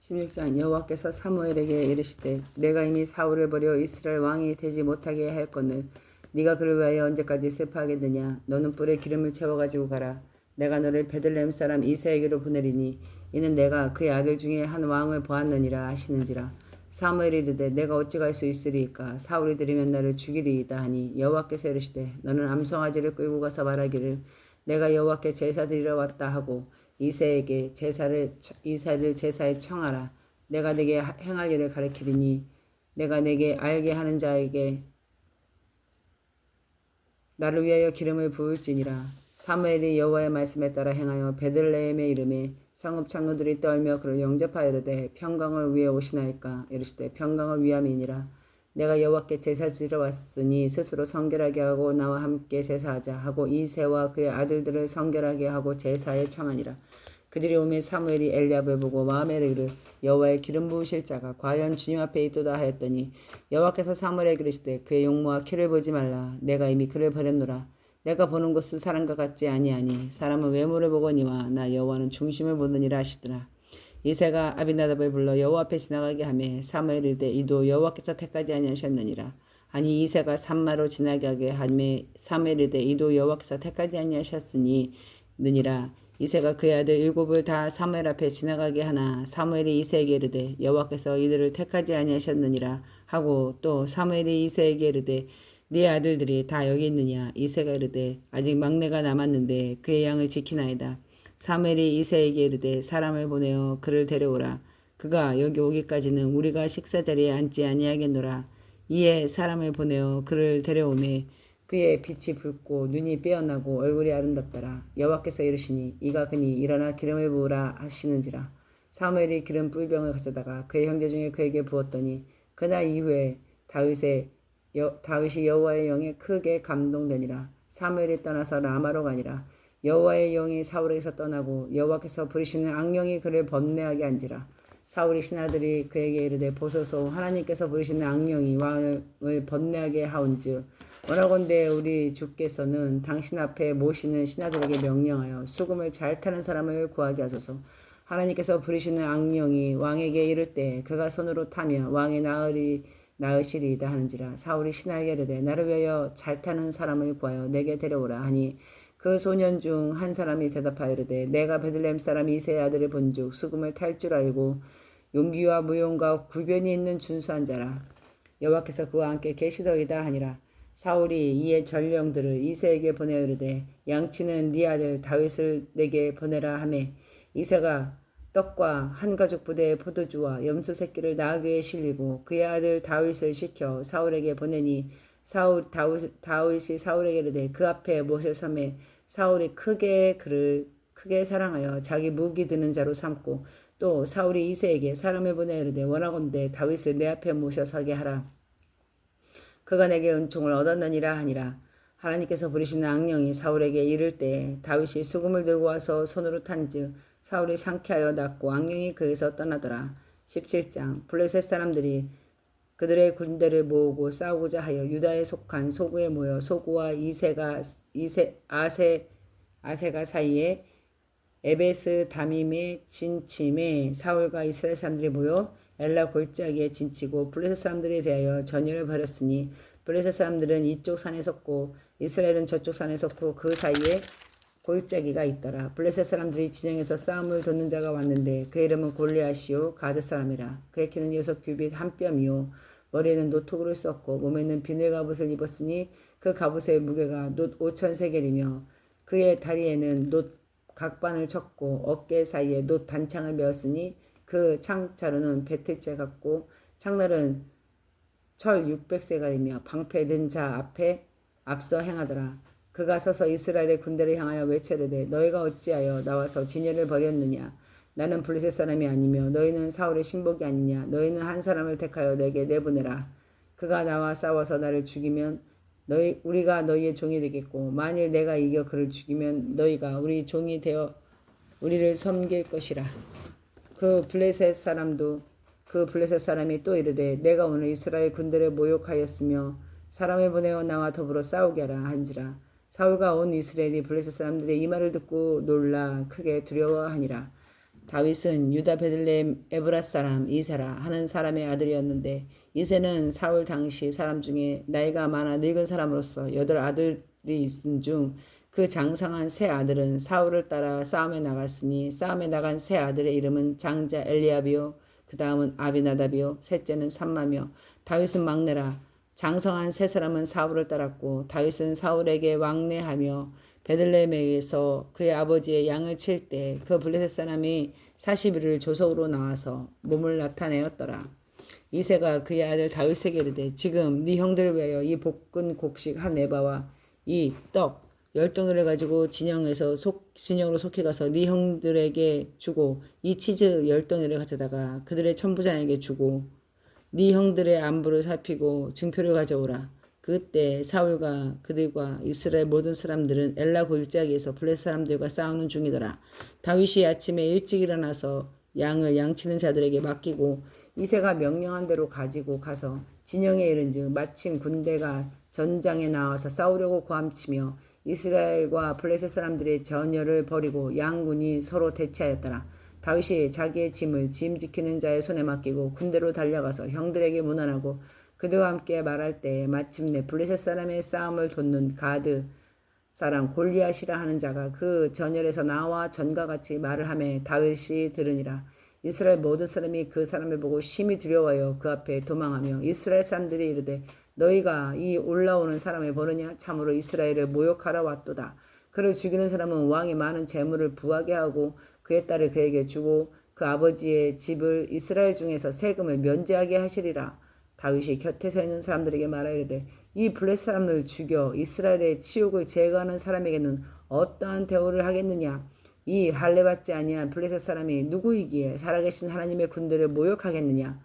16장 여호와께서 사무엘에게 이르시되 내가 이미 사울을 버려 이스라엘 왕이 되지 못하게 하였거늘 네가 그를 위하여 언제까지 슬퍼하겠느냐. 너는 뿔에 기름을 채워가지고 가라. 내가 너를 베들레헴 사람 이새에게로 보내리니 이는 내가 그의 아들 중에 한 왕을 보았느니라 하시는지라. 사무엘이 이르되 내가 어찌 갈 수 있으리이까. 사울이 들으면 나를 죽이리이다 하니 여호와께서 이르시되 너는 암송아지를 끌고 가서 말하기를 내가 여호와께 제사 드리러 왔다 하고 이새에게 이새를 제사에 청하라. 내가 내게 행할 일을 가르치리니 내가 내게 알게 하는 자에게 나를 위하여 기름을 부을지니라. 사무엘이 여호와의 말씀에 따라 행하여 베들레헴의 이름에 성읍 창로들이 떨며 그를 영접하여 이르되 평강을 위해 오시나이까. 이르시되 평강을 위함이니라. 내가 여호와께 제사 지러 왔으니 스스로 성결하게 하고 나와 함께 제사하자 하고 이새와 그의 아들들을 성결하게 하고 제사에 청하니라. 그들이 오매 사무엘이 엘리압을 보고 마음에 이르기를 여호와의 기름 부으실 자가 과연 주님 앞에 있도다 하였더니 여호와께서 사무엘에게 이르시되 그의 용모와 키를 보지 말라. 내가 이미 그를 버렸노라. 내가 보는 것은 사람과 같지 아니하니 사람은 외모를 보거니와 나 여호와는 중심을 보느니라 하시더라. 이새가 아비나답을 불러 여호와 앞에 지나가게 하매 사무엘이 이르되 이도 여호와께서 택하지 아니하셨느니라. 아니 이새가 산마로 지나게 하게 하매 사무엘이 이르되 이도 여호와께서 택하지 아니하셨으니 느니라. 이새가 그의 아들 7을 다 사무엘 앞에 지나가게 하나 사무엘이 이새에게 이르되 여호와께서 이들을 택하지 아니하셨느니라 하고 또 사무엘이 이새에게 이르되 네 아들들이 다 여기 있느냐. 이새가 이르되 아직 막내가 남았는데 그의 양을 지키나이다. 사무엘이 이새에게 이르되 사람을 보내어 그를 데려오라. 그가 여기 오기까지는 우리가 식사자리에 앉지 아니하겠노라. 이에 사람을 보내어 그를 데려오매 그의 빛이 붉고 눈이 빼어나고 얼굴이 아름답더라. 여호와께서 이르시니 이가 그니 일어나 기름을 부으라 하시는지라. 사무엘이 기름 뿔병을 가져다가 그의 형제 중에 그에게 부었더니 그날 이후에 다윗이 여호와의 영에 크게 감동되니라. 사무엘이 떠나서 라마로 가니라. 여호와의 영이 사울에게서 떠나고 여호와께서 부리시는 악령이 그를 번뇌하게 한지라. 사울이 신하들이 그에게 이르되 보소서 하나님께서 부리시는 악령이 왕을 번뇌하게 하온즉 원하건대 우리 주께서는 당신 앞에 모시는 신하들에게 명령하여 수금을 잘 타는 사람을 구하게 하소서. 하나님께서 부리시는 악령이 왕에게 이를 때 그가 손으로 타면 왕이 나으시리이다 하는지라. 사울이 신하에게 이르되 나를 위하여 잘 타는 사람을 구하여 내게 데려오라 하니 그 소년 중 한 사람이 대답하여 이르되 내가 베들레헴 사람 이새의 아들을 본즉 수금을 탈 줄 알고 용기와 무용과 구변이 있는 준수한 자라. 여호와께서 그와 함께 계시더이다 하니라. 사울이 이에 전령들을 이새에게 보내어 이르되 양치는 네 아들 다윗을 내게 보내라 하매 이새가 떡과 한 가죽 부대의 포도주와 염소 새끼를 나귀에 실리고 그의 아들 다윗을 시켜 사울에게 보내니 다윗이 사울에게 이르되 그 앞에 모셔섬에 사울이 그를 크게 사랑하여 자기 무기 드는 자로 삼고 또 사울이 이새에게 사람을 보내 이르되 원하건대 다윗을 내 앞에 모셔서게 하라. 그가 내게 은총을 얻었느니라 하니라. 하나님께서 부리시는 악령이 사울에게 이를 때 다윗이 수금을 들고 와서 손으로 탄즉 사울이 상쾌하여 낫고 악령이 그에서 떠나더라. 17장 블레셋 사람들이 그들의 군대를 모으고 싸우고자 하여 유다에 속한 소구에 모여 소구와 아세가 사이에 에베스 다밈의 진침에 사울과 이스라엘 사람들이 모여 엘라 골짜기에 진치고 블레셋 사람들에 대하여 전열을 벌였으니 블레셋 사람들은 이쪽 산에 섰고 이스라엘은 저쪽 산에 섰고 그 사이에 골짜기가 있더라. 블레셋 사람들이 진영에서 싸움을 돕는 자가 왔는데 그 이름은 골리앗이요 가드 사람이라. 그의 키는 6규빗 한 뼘이요 머리에는 노토구를 썼고 몸에는 비늘 갑옷을 입었으니 그 갑옷의 무게가 놋 5,000세겔이며 그의 다리에는 놋 각반을 쳤고 어깨 사이에 놋 단창을 메었으니 그 창자루는 배틀째 같고 창날은 철 600세갈이며 방패 든 자 앞에 앞서 행하더라. 그가 서서 이스라엘의 군대를 향하여 외치르되 너희가 어찌하여 나와서 진열을 벌였느냐. 나는 블레셋 사람이 아니며 너희는 사울의 신복이 아니냐. 너희는 한 사람을 택하여 내게 내보내라. 그가 나와 싸워서 나를 죽이면 우리가 너희의 종이 되겠고 만일 내가 이겨 그를 죽이면 너희가 우리 종이 되어 우리를 섬길 것이라. 그 블레셋 사람이 또 이르되 내가 오늘 이스라엘 군대를 모욕하였으며 사람을 보내어 나와 더불어 싸우게 하라 한지라. 사울과 온 이스라엘이 블레셋 사람들의 이 말을 듣고 놀라 크게 두려워하니라. 다윗은 유다 베들레헴 에브라 사람 이세라 하는 사람의 아들이었는데 이세는 사울 당시 사람 중에 나이가 많아 늙은 사람으로서 8아들이 있은 중 그 장성한 세 아들은 사울을 따라 싸움에 나갔으니 싸움에 나간 세 아들의 이름은 장자 엘리압이요 그 다음은 아비나답이요 셋째는 삼마며 다윗은 막내라. 장성한 세 사람은 사울을 따랐고 다윗은 사울에게 왕래하며 베들레헴에서 그의 아버지의 양을 칠 때 그 블레셋 사람이 40일을 조석으로 나와서 몸을 나타내었더라. 이새가 그의 아들 다윗에게 이르되 지금 네 형들을 위하여 이 볶은 곡식 한 에바와 이 떡 10덩이를 가지고 진영으로 속히 가서 네 형들에게 주고 이 치즈 10덩이를 가져다가 그들의 천부장에게 주고 네 형들의 안부를 살피고 증표를 가져오라. 그때 사울과 그들과 이스라엘 모든 사람들은 엘라 골짜기에서 블레셋 사람들과 싸우는 중이더라. 다윗이 아침에 일찍 일어나서 양을 양치는 자들에게 맡기고 이새가 명령한 대로 가지고 가서 진영에 이른즉 마침 군대가 전장에 나와서 싸우려고 고함치며 이스라엘과 블레셋 사람들의 전열을 벌이고 양군이 서로 대치하였더라. 다윗이 자기의 짐을 짐 지키는 자의 손에 맡기고 군대로 달려가서 형들에게 문안하고 그들과 함께 말할 때 마침내 블레셋 사람의 싸움을 돕는 가드 사람 골리앗이라 하는 자가 그 전열에서 나와 전과 같이 말을 하며 다윗이 들으니라. 이스라엘 모든 사람이 그 사람을 보고 심히 두려워하여 그 앞에 도망하며 이스라엘 사람들이 이르되 너희가 이 올라오는 사람을 보느냐? 참으로 이스라엘을 모욕하러 왔도다. 그를 죽이는 사람은 왕이 많은 재물을 부하게 하고 그의 딸을 그에게 주고 그 아버지의 집을 이스라엘 중에서 세금을 면제하게 하시리라. 다윗이 곁에 서 있는 사람들에게 말하이르되 이 블레셋 사람을 죽여 이스라엘의 치욕을 제거하는 사람에게는 어떠한 대우를 하겠느냐? 이 할례받지 아니한 블레셋 사람이 누구이기에 살아계신 하나님의 군대를 모욕하겠느냐?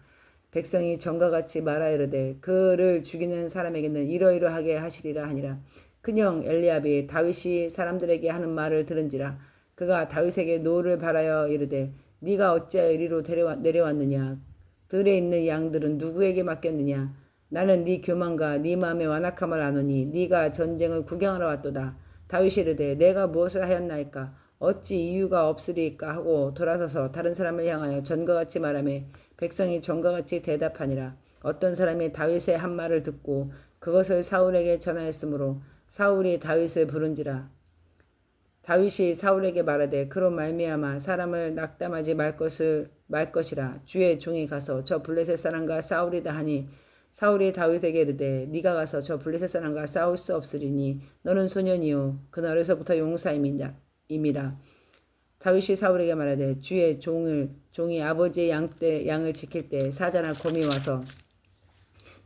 백성이 전과 같이 말하이르되 그를 죽이는 사람에게는 이러이러하게 하시리라 하니라. 그녕 엘리압이 다윗이 사람들에게 하는 말을 들은지라. 그가 다윗에게 노를 바라여 이르되 네가 어찌하여 이리로 내려왔느냐? 들에 있는 양들은 누구에게 맡겼느냐? 나는 네 교만과 네 마음의 완악함을 아노니 네가 전쟁을 구경하러 왔도다. 다윗이 이르되 내가 무엇을 하였나이까? 어찌 이유가 없으리까 하고 돌아서서 다른 사람을 향하여 전과 같이 말하며 백성이 전과 같이 대답하니라. 어떤 사람이 다윗의 한 말을 듣고 그것을 사울에게 전하였으므로 사울이 다윗을 부른지라. 다윗이 사울에게 말하되 그로 말미암아 사람을 낙담하지 말 것이라. 주의 종이 가서 저 블레셋 사람과 싸우리다 하니 사울이 다윗에게 이르되 네가 가서 저 블레셋 사람과 싸울 수 없으리니 너는 소년이요 그는 어려서부터 용사임이라. 다윗이 사울에게 말하되 주의 종이 아버지의 양을 지킬 때 사자나 곰이 와서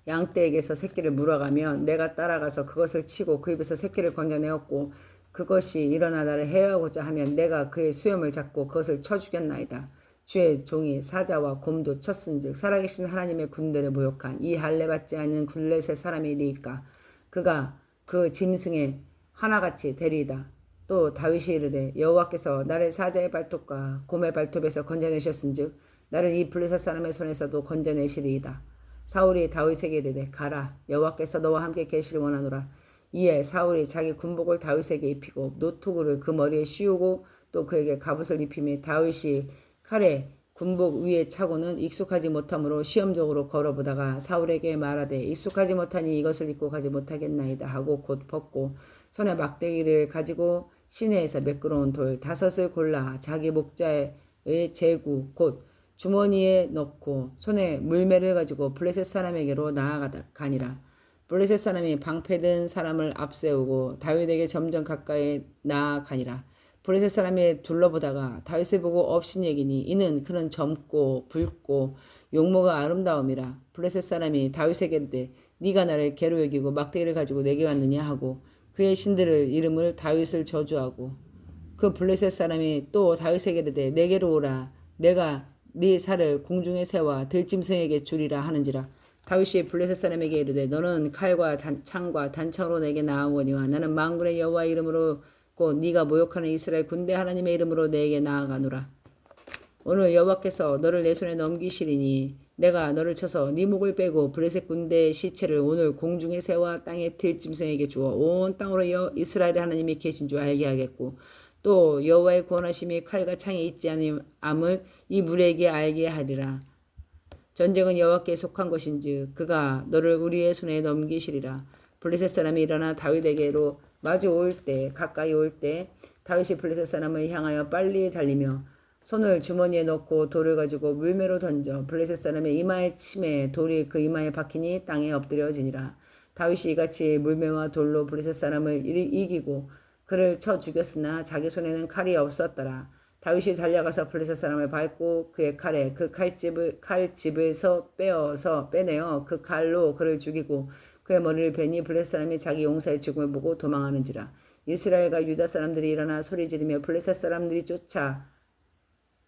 양떼에게서 새끼를 물어가면 내가 따라가서 그것을 치고 그 입에서 새끼를 건져내었고 그것이 일어나 나를 해하고자 하면 내가 그의 수염을 잡고 그것을 쳐 죽였나이다. 주의 종이 사자와 곰도 쳤은즉 살아계신 하나님의 군대를 모욕한 이 할례받지 않은 블레셋 사람이리이까. 그가 그 짐승에 하나같이 되리이다. 또 다윗이 이르되 여호와께서 나를 사자의 발톱과 곰의 발톱에서 건져내셨은즉 나를 이 블레셋 사람의 손에서도 건져내시리이다. 사울이 다윗에게 이르되 가라 여호와께서 너와 함께 계시를 원하노라. 이에 사울이 자기 군복을 다윗에게 입히고 노토구를 그 머리에 씌우고 또 그에게 갑옷을 입히며 다윗이 칼에 군복 위에 차고는 익숙하지 못하므로 시험적으로 걸어보다가 사울에게 말하되 익숙하지 못하니 이것을 입고 가지 못하겠나이다 하고 곧 벗고 손에 막대기를 가지고 시내에서 매끄러운 돌 5을 골라 자기 목자의 제구 곧 주머니에 넣고 손에 물매를 가지고 블레셋 사람에게로 나아가니라. 블레셋 사람이 방패든 사람을 앞세우고 다윗에게 점점 가까이 나아가니라. 블레셋 사람이 둘러보다가 다윗을 보고 없인 얘기니 이는 그는 젊고 붉고 용모가 아름다움이라. 블레셋 사람이 다윗에게 이르되 네가 나를 개로 여기고 막대기를 가지고 내게 왔느냐 하고 그의 신들을 이름을 다윗을 저주하고 그 블레셋 사람이 또 다윗에게 이르되 내게로 오라 내가 네 살을 공중의 새와 들짐승에게 주리라 하는지라. 다윗이 블레셋 사람에게 이르되 너는 칼과 창과 단창으로 내게 나아오거니와 나는 만군의 여호와의 이름으로 곧 네가 모욕하는 이스라엘 군대 하나님의 이름으로 내게 나아가노라. 오늘 여호와께서 너를 내 손에 넘기시리니 내가 너를 쳐서 네 목을 빼고 블레셋 군대의 시체를 오늘 공중의 새와 땅의 들짐승에게 주어 온 땅으로 이스라엘의 하나님이 계신 줄 알게 하겠고 또 여호와의 구원하심이 칼과 창에 있지 아니함을 이 무리에게 알게 하리라. 전쟁은 여호와께 속한 것인즉 그가 너를 우리의 손에 넘기시리라. 블레셋 사람이 일어나 다윗에게로 마주 올 때 가까이 올 때 다윗이 블레셋 사람을 향하여 빨리 달리며 손을 주머니에 넣고 돌을 가지고 물매로 던져 블레셋 사람의 이마에 치매 돌이 그 이마에 박히니 땅에 엎드려지니라. 다윗이 이같이 물매와 돌로 블레셋 사람을 이기고 그를 쳐 죽였으나 자기 손에는 칼이 없었더라. 다윗이 달려가서 블레셋 사람을 밟고 그의 칼에 그 칼집에서 빼내어 그 칼로 그를 죽이고 그의 머리를 베니 블레셋 사람이 자기 용사의 죽음을 보고 도망하는지라. 이스라엘과 유다 사람들이 일어나 소리 지르며 블레셋 사람들이 쫓아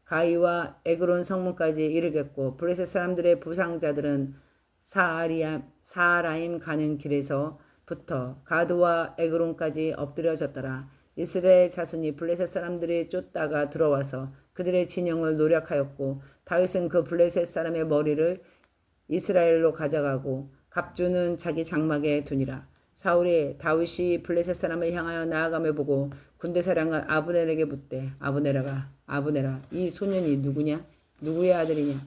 가이와 에그론 성문까지 이르겠고 블레셋 사람들의 부상자들은 사라임 가는 길에서부터 가드와 에그론까지 엎드려졌더라. 이스라엘 자손이 블레셋 사람들이 쫓다가 들어와서 그들의 진영을 노략하였고 다윗은 그 블레셋 사람의 머리를 이스라엘로 가져가고 갑주는 자기 장막에 두니라. 사울이 다윗이 블레셋 사람을 향하여 나아감을 보고 군대사령관 아브넬에게 묻되 아브넬아 이 소년이 누구냐? 누구의 아들이냐?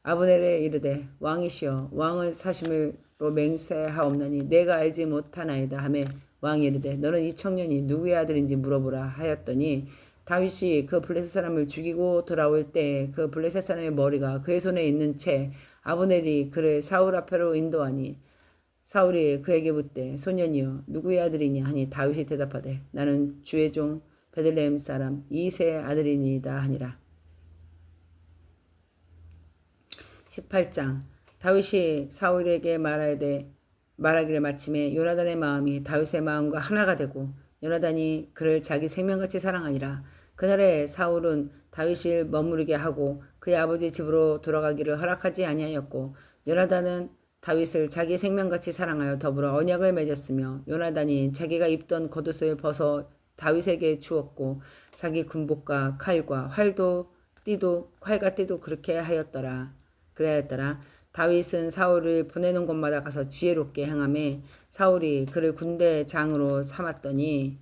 아브넬에 이르되 왕이시여 왕은 사심으로 맹세하옵나니 내가 알지 못하나이다 하매 왕이 이르되 너는 이 청년이 누구의 아들인지 물어보라 하였더니 다윗이 그 블레셋 사람을 죽이고 돌아올 때 그 블레셋 사람의 머리가 그의 손에 있는 채 아브넬이 그를 사울 앞으로 인도하니 사울이 그에게 묻되 소년이여 누구의 아들이냐 하니 다윗이 대답하되 나는 주의 종 베들레헴 사람 이새의 아들이니이다 하니라. 18장 다윗이 사울에게 말하기를 마침에 요나단의 마음이 다윗의 마음과 하나가 되고 요나단이 그를 자기 생명같이 사랑하니라. 그날에 사울은 다윗을 머무르게 하고 그의 아버지 집으로 돌아가기를 허락하지 아니하였고 요나단은 다윗을 자기 생명같이 사랑하여 더불어 언약을 맺었으며 요나단이 자기가 입던 겉옷을 벗어 다윗에게 주었고 자기 군복과 칼과 활과 띠도 그렇게 하였더라. 다윗은 사울을 보내는 곳마다 가서 지혜롭게 행하매 사울이 그를 군대장으로 삼았더니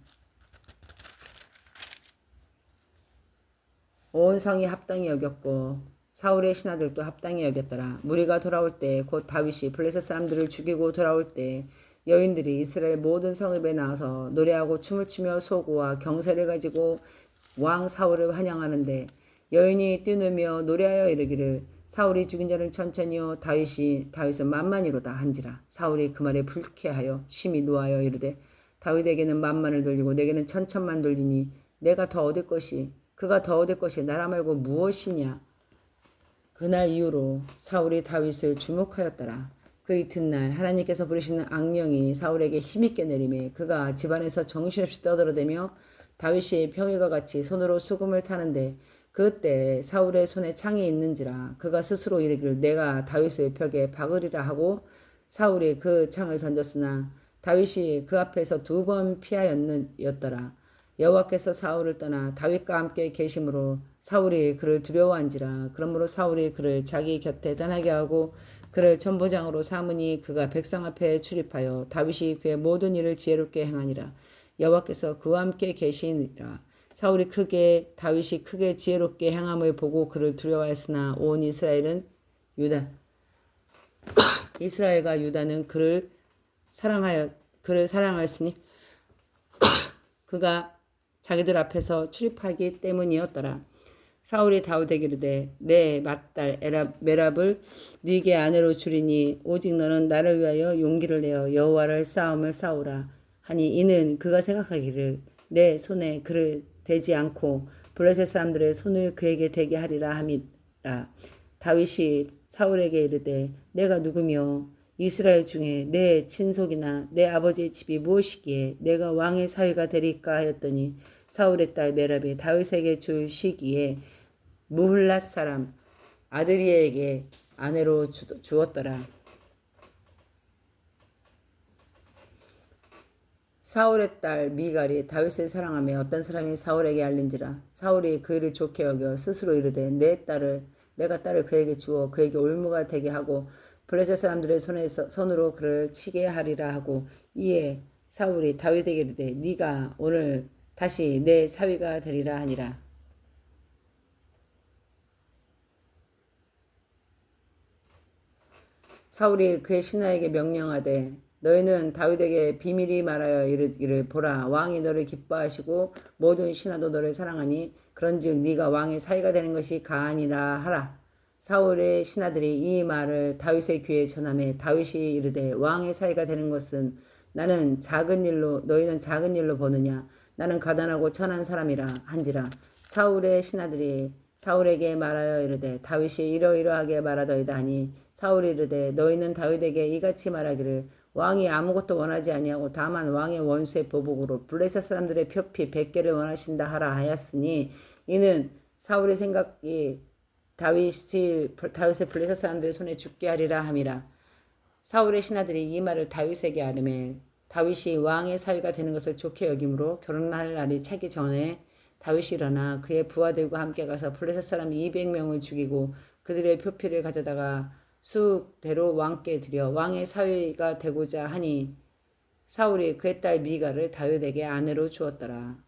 온 성이 합당히 여겼고 사울의 신하들도 합당히 여겼더라. 무리가 돌아올 때 곧 다윗이 블레셋 사람들을 죽이고 돌아올 때 여인들이 이스라엘 모든 성읍에 나와서 노래하고 춤을 추며 소고와 경세를 가지고 왕 사울을 환영하는데 여인이 뛰놀며 노래하여 이르기를 사울이 죽인 자를 천천히요 다윗은 만만이로다 한지라. 사울이 그 말에 불쾌하여 심히 노하여 이르되 다윗에게는 만만을 돌리고 내게는 천천만 돌리니 그가 더 얻을 것이 나라 말고 무엇이냐. 그날 이후로 사울이 다윗을 주목하였더라. 그 이튿날 하나님께서 부르시는 악령이 사울에게 힘있게 내리매 그가 집안에서 정신없이 떠들어대며 다윗이 평일과 같이 손으로 수금을 타는데 그때 사울의 손에 창이 있는지라. 그가 스스로 이르기를 내가 다윗의 벽에 박으리라 하고 사울이 그 창을 던졌으나 다윗이 그 앞에서 2번 피하였더라. 여호와께서 사울을 떠나 다윗과 함께 계심으로 사울이 그를 두려워한지라. 그러므로 사울이 그를 자기 곁에 떠나게 하고 그를 천부장으로 삼으니 그가 백성 앞에 출입하여 다윗이 그의 모든 일을 지혜롭게 행하니라. 여호와께서 그와 함께 계시니라. 다윗이 크게 지혜롭게 행함을 보고 그를 두려워했으나 온 이스라엘과 유다는 그를 사랑하였으니 그가 자기들 앞에서 출입하기 때문이었더라. 사울이 다윗에게 이르되 내 맏딸 메랍을 네게 아내로 주리니 오직 너는 나를 위하여 용기를 내어 여호와를 싸움을 싸우라 하니 이는 그가 생각하기를 내 손에 그를 대지 않고 블레셋 사람들의 손을 그에게 대게 하리라 함이라. 다윗이 사울에게 이르되 내가 누구며 이스라엘 중에 내 친속이나 내 아버지의 집이 무엇이기에 내가 왕의 사위가 되리까 하였더니 사울의 딸 메랍이 다윗에게 줄 시기에 무훌랏 사람 아드리에게 아내로 주었더라. 사울의 딸 미갈이 다윗을 사랑하며 어떤 사람이 사울에게 알린지라. 사울이 그 일을 좋게 여겨 스스로 이르되 내가 딸을 그에게 주어 그에게 올무가 되게 하고 블레셋 사람들의 손으로 그를 치게 하리라 하고 이에 사울이 다윗에게 이르되 네가 오늘 다시 내 사위가 되리라 하니라. 사울이 그의 신하에게 명령하되 너희는 다윗에게 비밀히 말하여 이르기를 보라 왕이 너를 기뻐하시고 모든 신하도 너를 사랑하니 그런즉 네가 왕의 사위가 되는 것이 가아니라 하라. 사울의 신하들이 이 말을 다윗의 귀에 전하매 다윗이 이르되 왕의 사위가 되는 것은 나는 작은 일로 너희는 작은 일로 보느냐 나는 가난하고 천한 사람이라 한지라. 사울의 신하들이 사울에게 말하여 이르되 다윗이 이러이러하게 말하더이다 하니 사울이 이르되 너희는 다윗에게 이같이 말하기를 왕이 아무것도 원하지 아니하고 다만 왕의 원수의 보복으로 블레셋 사람들의 표피 100개를 원하신다 하라 하였으니 이는 사울의 생각이 다윗을 블레셋 사람들의 손에 죽게 하리라 함이라. 사울의 신하들이 이 말을 다윗에게 아뢰매 다윗이 왕의 사위가 되는 것을 좋게 여김으로 결혼할 날이 차기 전에 다윗이 일어나 그의 부하들과 함께 가서 블레셋 사람 200명을 죽이고 그들의 표피를 가져다가 수대로 왕께 드려 왕의 사위가 되고자 하니 사울이 그의 딸 미가를 다윗에게 아내로 주었더라.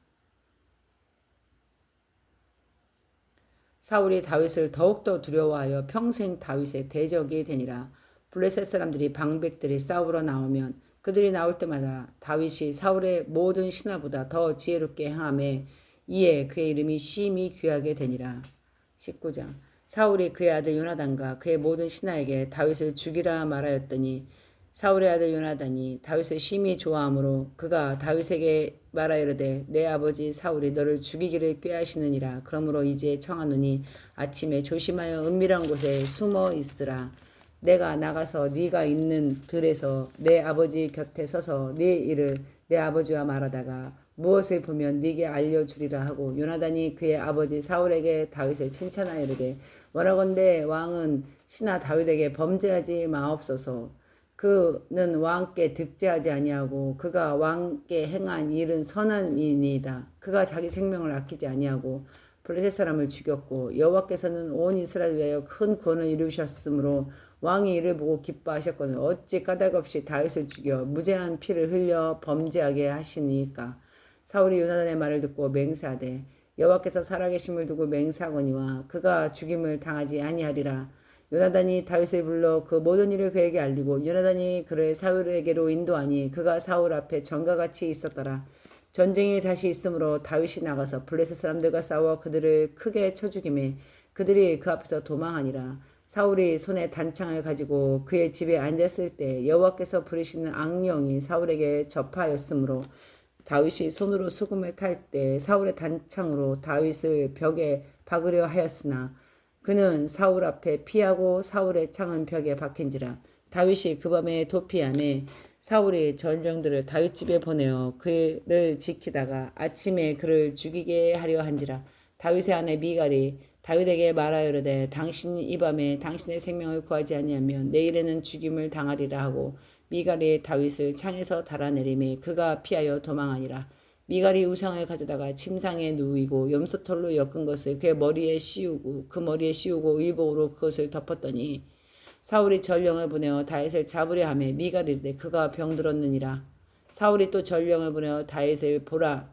사울이 다윗을 더욱더 두려워하여 평생 다윗의 대적이 되니라. 블레셋 사람들이 방백들이 싸우러 나오면 그들이 나올 때마다 다윗이 사울의 모든 신하보다 더 지혜롭게 행하매 이에 그의 이름이 심히 귀하게 되니라. 19장 사울이 그의 아들 요나단과 그의 모든 신하에게 다윗을 죽이라 말하였더니 사울의 아들 요나단이 다윗을 심히 좋아하므로 그가 다윗에게 말하이르되 내 아버지 사울이 너를 죽이기를 꾀하시느니라. 그러므로 이제 청하노니 아침에 조심하여 은밀한 곳에 숨어 있으라. 내가 나가서 네가 있는 들에서 내 아버지 곁에 서서 네 일을 내 아버지와 말하다가 무엇을 보면 네게 알려주리라 하고 요나단이 그의 아버지 사울에게 다윗을 칭찬하여 이르되 원하건대 왕은 신하 다윗에게 범죄하지 마옵소서. 그는 왕께 득죄하지 아니하고 그가 왕께 행한 일은 선함이니이다. 그가 자기 생명을 아끼지 아니하고 블레셋 사람을 죽였고 여호와께서는 온 이스라엘 위하여 큰 구원을 이루셨으므로 왕이 이를 보고 기뻐하셨거늘 어찌 까닭없이 다윗을 죽여 무죄한 피를 흘려 범죄하게 하시니까. 사울이 요나단의 말을 듣고 맹세하되 여호와께서 살아계심을 두고 맹세하거니와 그가 죽임을 당하지 아니하리라. 요나단이 다윗을 불러 그 모든 일을 그에게 알리고 요나단이 그를 사울에게로 인도하니 그가 사울 앞에 전과 같이 있었더라. 전쟁이 다시 있으므로 다윗이 나가서 블레셋 사람들과 싸워 그들을 크게 쳐 죽이매 그들이 그 앞에서 도망하니라. 사울이 손에 단창을 가지고 그의 집에 앉았을 때 여호와께서 부르시는 악령이 사울에게 접하였으므로 다윗이 손으로 수금을 탈 때 사울의 단창으로 다윗을 벽에 박으려 하였으나 그는 사울 앞에 피하고 사울의 창은 벽에 박힌지라. 다윗이 그 밤에 도피하매 사울이 전령들을 다윗 집에 보내어 그를 지키다가 아침에 그를 죽이게 하려 한지라. 다윗의 아내 미갈이 다윗에게 말하여 이르되 당신이 이 밤에 당신의 생명을 구하지 아니하면 내일에는 죽임을 당하리라 하고 미갈이 다윗을 창에서 달아내리매 그가 피하여 도망하니라. 미갈이 우상을 가져다가 침상에 누이고 염소털로 엮은 것을 그의 머리에 씌우고 그 머리에 씌우고 의복으로 그것을 덮었더니 사울이 전령을 보내어 다윗을 잡으려 하매 미갈이 이르되 그가 병들었느니라. 사울이 또 전령을 보내어 다윗을 보라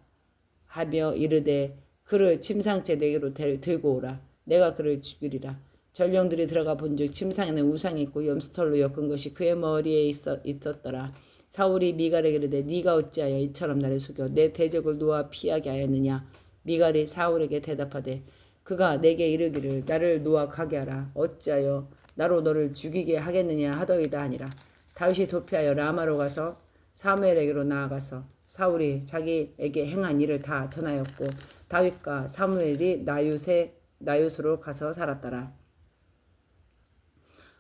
하며 이르되 그를 침상째 내게로 들고 오라. 내가 그를 죽이리라. 전령들이 들어가 본즉 침상에는 우상이 있고 염소털로 엮은 것이 그의 머리에 있었더라. 사울이 미갈에게 이르되 네가 어찌하여 이처럼 나를 속여 내 대적을 놓아 피하게 하였느냐. 미갈이 사울에게 대답하되 그가 내게 이르기를 나를 놓아 가게 하라. 어찌하여 나로 너를 죽이게 하겠느냐 하더이다 하니라. 다윗이 도피하여 라마로 가서 사무엘에게로 나아가서 사울이 자기에게 행한 일을 다 전하였고 다윗과 사무엘이 나요스로 가서 살았더라.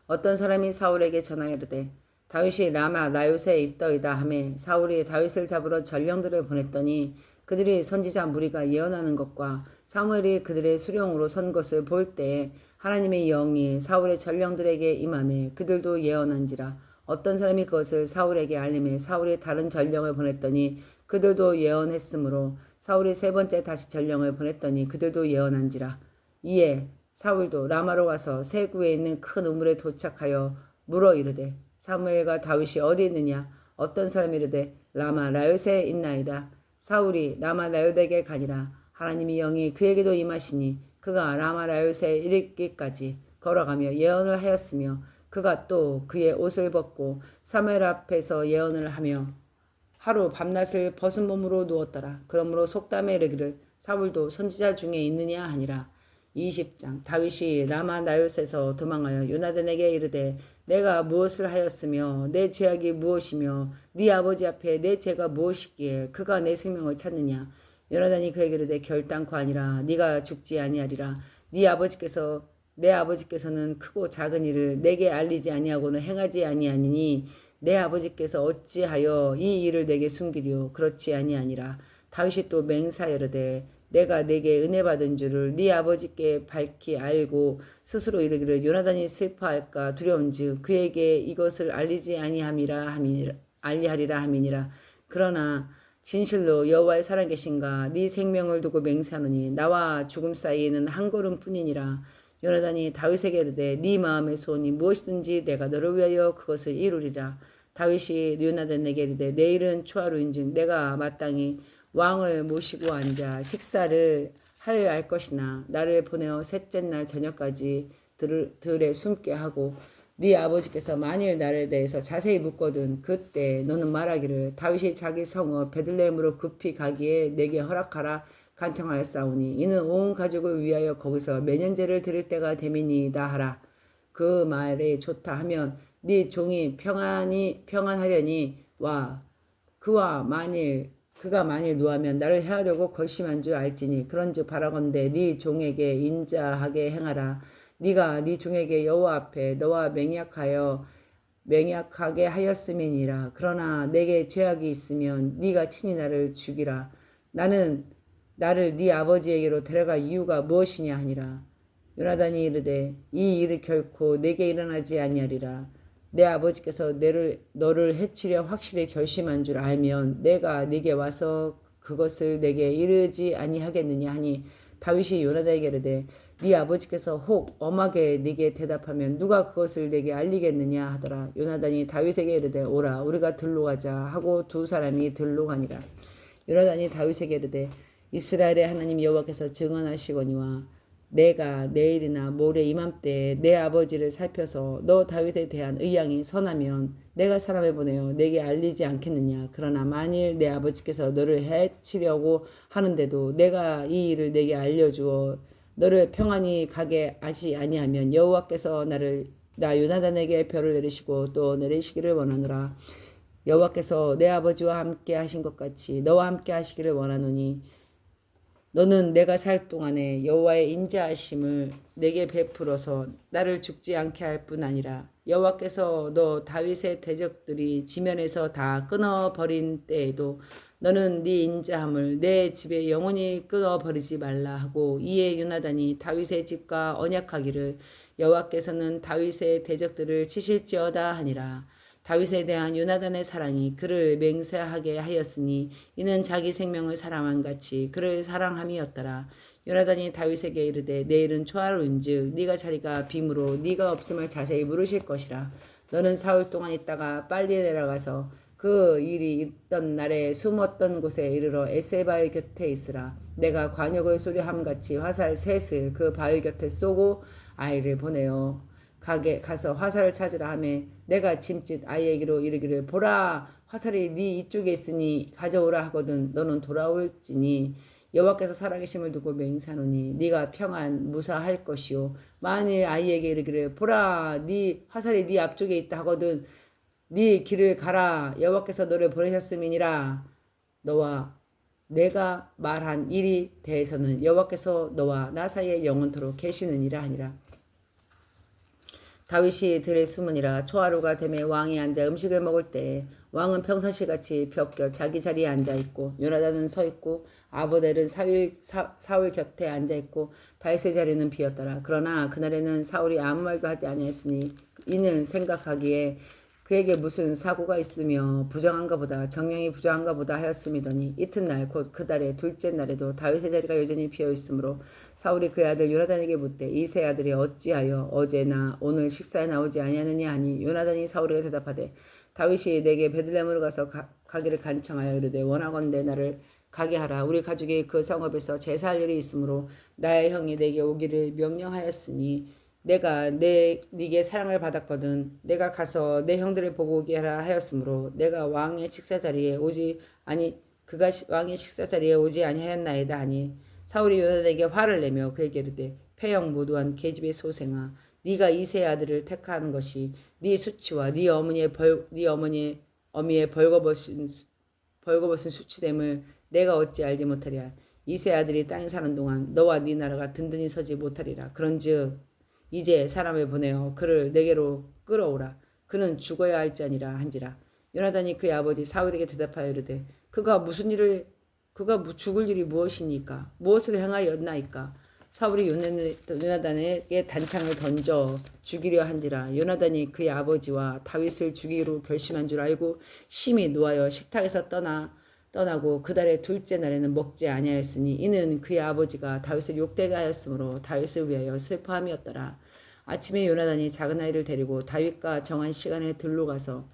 어떤 사람이 사울에게 전하여 이르되 다윗이 라마 나요스에 있더이다 하매 사울이 다윗을 잡으러 전령들을 보냈더니 그들이 선지자 무리가 예언하는 것과 사무엘이 그들의 수령으로 선 것을 볼 때에 하나님의 영이 사울의 전령들에게 임하매 그들도 예언한지라. 어떤 사람이 그것을 사울에게 알림해 사울이 다른 전령을 보냈더니 그들도 예언했으므로 사울이 세 번째 다시 전령을 보냈더니 그들도 예언한지라. 이에 사울도 라마로 가서 세구에 있는 큰 우물에 도착하여 물어 이르되 사무엘과 다윗이 어디 있느냐. 어떤 사람이 이르되 라마 라요스에 있나이다. 사울이 라마 나요닥에 가니라. 하나님의 영이 그에게도 임하시니 그가 라마 나요셋에 이르기까지 걸어가며 예언을 하였으며 그가 또 그의 옷을 벗고 사무엘 앞에서 예언을 하며 하루 밤낮을 벗은 몸으로 누웠더라. 그러므로 속담에 이르기를 사울도 선지자 중에 있느냐 하니라. 20장 다윗이 라마 나요셋에서 도망하여 요나단에게 이르되 내가 무엇을 하였으며 내 죄악이 무엇이며 네 아버지 앞에 내 죄가 무엇이기에 그가 내 생명을 찾느냐. 요나단이 그에게 이르되 결단코 아니라 네가 죽지 아니하리라. 내 아버지께서는 크고 작은 일을 내게 알리지 아니하고는 행하지 아니하니니 내 아버지께서 어찌하여 이 일을 내게 숨기리요. 그렇지 아니하니라. 다윗이 또 맹사하여르되 내가 내게 은혜 받은 줄을 네 아버지께 밝히 알고 스스로 이르기를 요나단이 슬퍼할까 두려운즉 그에게 이것을 알리하리라 함이니라. 그러나 진실로 여호와의 살아계신가 네 생명을 두고 맹세하노니 나와 죽음 사이에는 한 걸음뿐이니라. 요나단이 다윗에게 이르되 네 마음의 소원이 무엇이든지 내가 너를 위하여 그것을 이루리라. 다윗이 요나단에게 이르되 내일은 초하루인즉 내가 마땅히 왕을 모시고 앉아 식사를 할 것이나 나를 보내어 셋째 날 저녁까지 들에 숨게 하고 네 아버지께서 만일 나를 대해서 자세히 묻거든 그때 너는 말하기를 다윗이 자기 성읍 베들레헴으로 급히 가기에 내게 허락하라 간청하였사오니 이는 온 가족을 위하여 거기서 매년제를 드릴 때가 됨이니이다 하라. 그 말이 좋다 하면 네 종이 평안하려니 와 그가 만일 노하면 나를 해하려고 결심한 줄 알지니 그런즉 바라건대 네 종에게 인자하게 행하라. 네가 네 종에게 여호와 앞에 너와 맹약하게 하였음이니라. 그러나 내게 죄악이 있으면 네가 친히 나를 죽이라. 나를 네 아버지에게로 데려갈 이유가 무엇이냐 하니라. 요나단이 이르되 이 일이 결코 내게 일어나지 아니하리라. 내 아버지께서 너를 해치려 확실히 결심한 줄 알면 내가 네게 와서 그것을 내게 이르지 아니하겠느냐 하니 다윗이 요나단에게 이르되 네 아버지께서 혹 엄하게 네게 대답하면 누가 그것을 내게 알리겠느냐 하더라. 요나단이 다윗에게 이르되 오라 우리가 들로 가자 하고 두 사람이 들로 가니라. 요나단이 다윗에게 이르되 이스라엘의 하나님 여호와께서 증언하시거니와 내가 내일이나 모레 이맘때에 내 아버지를 살펴서 너 다윗에 대한 의향이 선하면 내가 사람을 보내어 내게 알리지 않겠느냐. 그러나 만일 내 아버지께서 너를 해치려고 하는데도 내가 이 일을 내게 알려주어 너를 평안히 가게 하지 아니하면 여호와께서 나 요나단에게 벌을 내리시고 또 내리시기를 원하노라. 여호와께서 내 아버지와 함께 하신 것 같이 너와 함께 하시기를 원하노니 너는 내가 살 동안에 여호와의 인자하심을 내게 베풀어서 나를 죽지 않게 할 뿐 아니라 여호와께서 너 다윗의 대적들이 지면에서 다 끊어버린 때에도 너는 네 인자함을 내 집에 영원히 끊어버리지 말라 하고 이에 요나단이 다윗의 집과 언약하기를 여호와께서는 다윗의 대적들을 치실지어다 하니라. 다윗에 대한 요나단의 사랑이 그를 맹세하게 하였으니 이는 자기 생명을 사랑한 같이 그를 사랑함이었더라. 요나단이 다윗에게 이르되 내일은 초하루인즉 네가 자리가 빔으로 네가 없음을 자세히 물으실 것이라. 너는 사흘 동안 있다가 빨리 내려가서 그 일이 있던 날에 숨었던 곳에 이르러 에셀바위 곁에 있으라. 내가 관역을 소리함같이 화살 셋을 그 바위 곁에 쏘고 아이를 보내어 가서 화살을 찾으라 하매 내가 짐짓 아이에게로 이르기를 보라 화살이 네 이쪽에 있으니 가져오라 하거든 너는 돌아올지니 여호와께서 살아계심을 두고 맹세하노니 네가 평안 무사할 것이요 만일 아이에게 이르기를 보라 네 화살이 네 앞쪽에 있다 하거든 네 길을 가라 여호와께서 너를 보내셨음이니라. 너와 내가 말한 일이 대해서는 여호와께서 너와 나 사이에 영원토록 계시느니라 하니라. 다윗이 들에 숨으니라. 초하루가 되매 왕이 앉아 음식을 먹을 때에 왕은 평상시같이 벽 곁 자기 자리에 앉아있고 요나단은 서있고 아브넬은 사울 곁에 앉아있고 다윗의 자리는 비었더라. 그러나 그날에는 사울이 아무 말도 하지 아니했으니 이는 생각하기에 그에게 무슨 사고가 있으며 정령이 부정한가 보다 하였음이더니 이튿날 곧 그 달의 둘째 날에도 다윗의 자리가 여전히 비어있으므로 사울이 그의 아들 요나단에게 묻되 이 세 아들이 어찌하여 어제나 오늘 식사에 나오지 아니하느냐 하니 요나단이 사울에게 대답하되 다윗이 내게 베들레헴으로 가서 가기를 간청하여 이르되 원하건대 나를 가게 하라. 우리 가족이 그 성읍에서 제사할 일이 있으므로 나의 형이 내게 오기를 명령하였으니 내가 네게 사랑을 받았거든. 내가 가서 내 형들을 보고 오게 하라 하였으므로 내가 왕의 식사 자리에 오지 아니 그가 왕의 식사 자리에 오지 아니하였나이다 하니 사울이 요나단에게 화를 내며 그에게 이르되 패형 무도한 계집의 소생아 네가 이세 아들을 택하는 것이 네 수치와 네 어머니의 어미의 벌거벗은 수치됨을 내가 어찌 알지 못하랴. 이세 아들이 땅에 사는 동안 너와 네 나라가 든든히 서지 못하리라. 그런즉 이제 사람을 보내어 그를 내게로 끌어오라. 그는 죽어야 할지니라 한지라. 요나단이 그의 아버지 사울에게 대답하여 이르되 그가 죽을 일이 무엇이니까 무엇을 행하였나이까. 사울이 요나단에게 단창을 던져 죽이려 한지라. 요나단이 그의 아버지와 다윗을 죽이기로 결심한 줄 알고 심히 노하여 식탁에서 떠나고 그달의 둘째 날에는 먹지 아니하였으니 이는 그의 아버지가 다윗을 욕되게 하였으므로 다윗을 위하여 슬퍼함이었더라. 아침에 요나단이 작은 아이를 데리고 다윗과 정한 시간에 들로 가서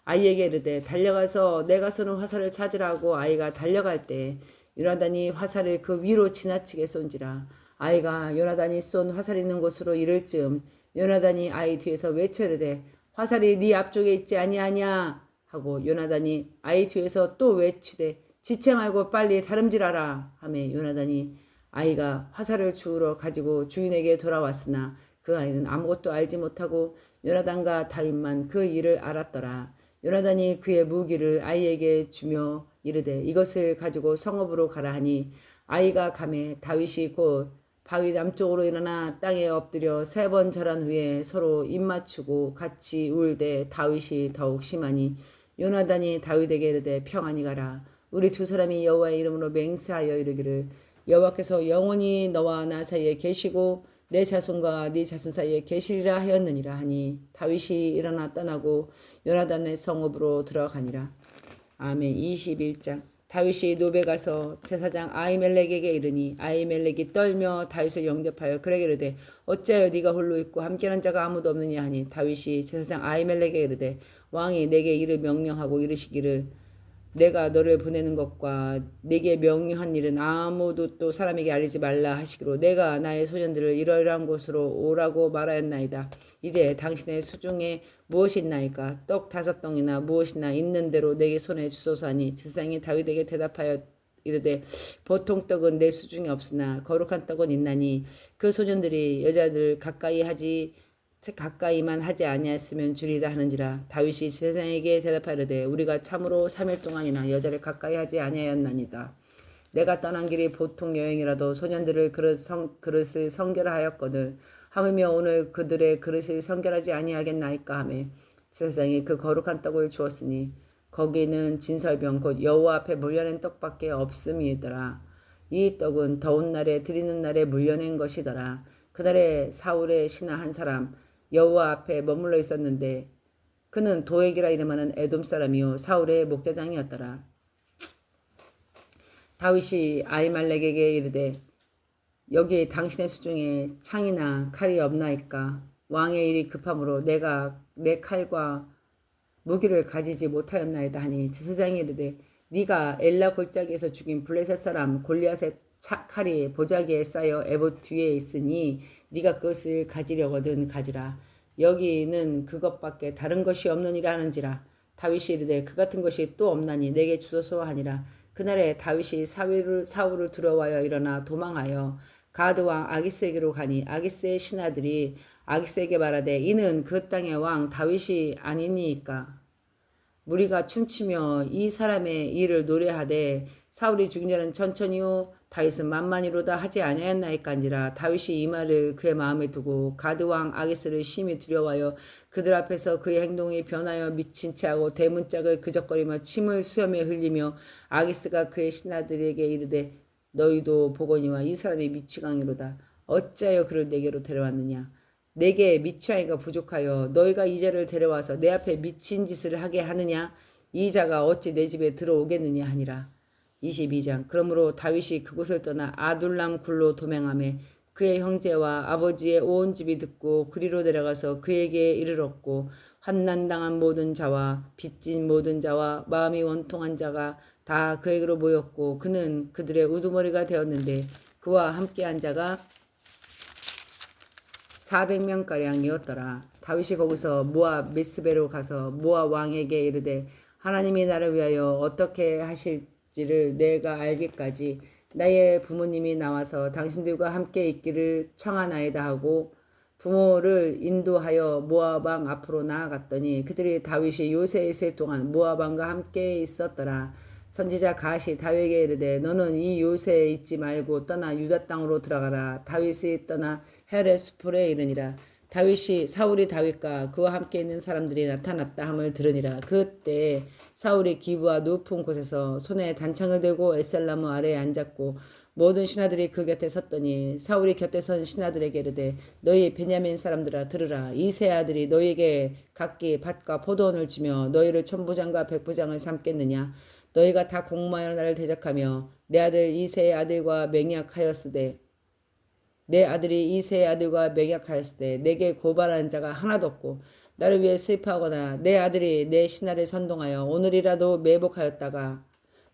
아이에게 이르되 달려가서 내가 쏘는 화살을 찾으라고 아이가 달려갈 때 요나단이 화살을 그 위로 지나치게 쏜지라. 아이가 요나단이 쏜 화살이 있는 곳으로 이를 즈음 요나단이 아이 뒤에서 외쳐 이르되 화살이 네 앞쪽에 있지 아니하냐 하고 요나단이 아이 뒤에서 또 외치되 지체 말고 빨리 다름질하라 하매 요나단이 아이가 화살을 주우러 가지고 주인에게 돌아왔으나 그 아이는 아무것도 알지 못하고 요나단과 다윗만 그 일을 알았더라. 요나단이 그의 무기를 아이에게 주며 이르되 이것을 가지고 성읍으로 가라 하니 아이가 가매 다윗이 곧 바위 남쪽으로 일어나 땅에 엎드려 3번 절한 후에 서로 입맞추고 같이 울되 다윗이 더욱 심하니 요나단이 다윗에게 이르되 평안히 가라. 우리 두 사람이 여호와의 이름으로 맹세하여 이르기를 여호와께서 영원히 너와 나 사이에 계시고 내 자손과 네 자손 사이에 계시리라 하였느니라 하니 다윗이 일어나 떠나고 요나단의 성읍으로 들어가니라. 아멘. 21장. 다윗이 노베 가서 제사장 아히멜렉에게 이르니 아히멜렉이 떨며 다윗을 영접하여 그에게 이르되 어찌하여 네가 홀로 있고 함께하는 자가 아무도 없느냐 하니 다윗이 제사장 아히멜렉에게 이르되 왕이 내게 이를 명령하고 이르시기를 내가 너를 보내는 것과 네게 명령한 일은 아무도 또 사람에게 알리지 말라 하시기로 내가 나의 소년들을 이러이러한 곳으로 오라고 말하였나이다. 이제 당신의 수중에 무엇이 있나이까? 떡 5덩이나 무엇이나 있는 대로 내게 손에 주소서 하니 제사장이 다윗에게 대답하여 이르되 보통 떡은 내 수중에 없으나 거룩한 떡은 있나니 그 소년들이 여자들 가까이만 하지 아니하였으면 주리라 하는지라. 다윗이 제사장에게 대답하려되 우리가 참으로 3일 동안이나 여자를 가까이 하지 아니하였나이다. 내가 떠난 길이 보통 여행이라도 소년들을 그릇을 성결하였거늘 하물며 오늘 그들의 그릇을 성결하지 아니하겠나이까 하매 제사장이 그 거룩한 떡을 주었으니 거기는 진설병 곧 여호와 앞에 물려낸 떡밖에 없음이더라. 이 떡은 더운 날에 드리는 날에 물려낸 것이더라. 그날에 사울의 신하 한 사람 여호와 앞에 머물러 있었는데 그는 도액이라 이름하는 에돔 사람이요 사울의 목자장이었더라. 다윗이 아히말렉에게 이르되 여기 당신의 수중에 창이나 칼이 없나이까? 왕의 일이 급함으로 내가 내 칼과 무기를 가지지 못하였나이다 하니 제사장이 이르되 네가 엘라 골짜기에서 죽인 블레셋 사람 골리앗의 칼이 보자기에 쌓여 에봇 뒤에 있으니 네가 그것을 가지려거든 가지라. 여기는 그것밖에 다른 것이 없느니라 하는지라. 다윗이 이르되 그 같은 것이 또 없나니 내게 주소서 하니라. 그날에 다윗이 사울을 두려워하여 일어나 도망하여 가드 왕 아기스에게로 가니 아기스의 신하들이 아기스에게 말하되 이는 그 땅의 왕 다윗이 아니니까. 무리가 춤추며 이 사람의 일을 노래하되 사울이 죽은 자는 천천히요 다윗은 만만히로다 하지 아니하였나이까니라. 다윗이 이 말을 그의 마음에 두고 가드 왕 아기스를 심히 두려워하여 그들 앞에서 그의 행동이 변하여 미친 채하고 대문짝을 그적거리며 침을 수염에 흘리며 아기스가 그의 신하들에게 이르되 너희도 보거니와 이 사람이 미치광이로다. 어찌하여 그를 내게로 데려왔느냐. 내게 미치광이가 부족하여 너희가 이 자를 데려와서 내 앞에 미친 짓을 하게 하느냐. 이 자가 어찌 내 집에 들어오겠느냐 하니라. 22장. 그러므로 다윗이 그곳을 떠나 아둘람 굴로 도망하매 그의 형제와 아버지의 온 집이 듣고 그리로 내려가서 그에게 이르렀고 환난당한 모든 자와 빚진 모든 자와 마음이 원통한 자가 다 그에게로 모였고 그는 그들의 우두머리가 되었는데 그와 함께한 자가 400명가량이었더라. 다윗이 거기서 모압 미스베로 가서 모압 왕에게 이르되 하나님이 나를 위하여 어떻게 하실지를 내가 알기까지 나의 부모님이 나와서 당신들과 함께 있기를 청하나이다 하고 부모를 인도하여 모압 왕 앞으로 나아갔더니 그들이 다윗이 요새에 있을 동안 모압 왕과 함께 있었더라. 선지자 갓이 다윗에게 이르되 너는 이 요새에 있지 말고 떠나 유다 땅으로 들어가라. 다윗이 떠나 헬의 수풀에 이르니라. 다윗이 사울이 다윗과 그와 함께 있는 사람들이 나타났다 함을 들으니라. 그때 사울이 기브와 높은 곳에서 손에 단창을 들고 에셀나무 아래에 앉았고 모든 신하들이 그 곁에 섰더니 사울이 곁에 선 신하들에게 이르되 너희 베냐민 사람들아 들으라. 이세 아들이 너희에게 각기 밭과 포도원을 주며 너희를 천부장과 백부장을 삼겠느냐. 너희가 다 공모하여 나를 대적하며 내 아들 이세의 아들과 맹약하였으되 내 아들이 이세의 아들과 맹약하였으되 내게 고발하는 자가 하나도 없고 나를 위해 슬퍼하거나 내 아들이 내 신하를 선동하여 오늘이라도 매복하였다가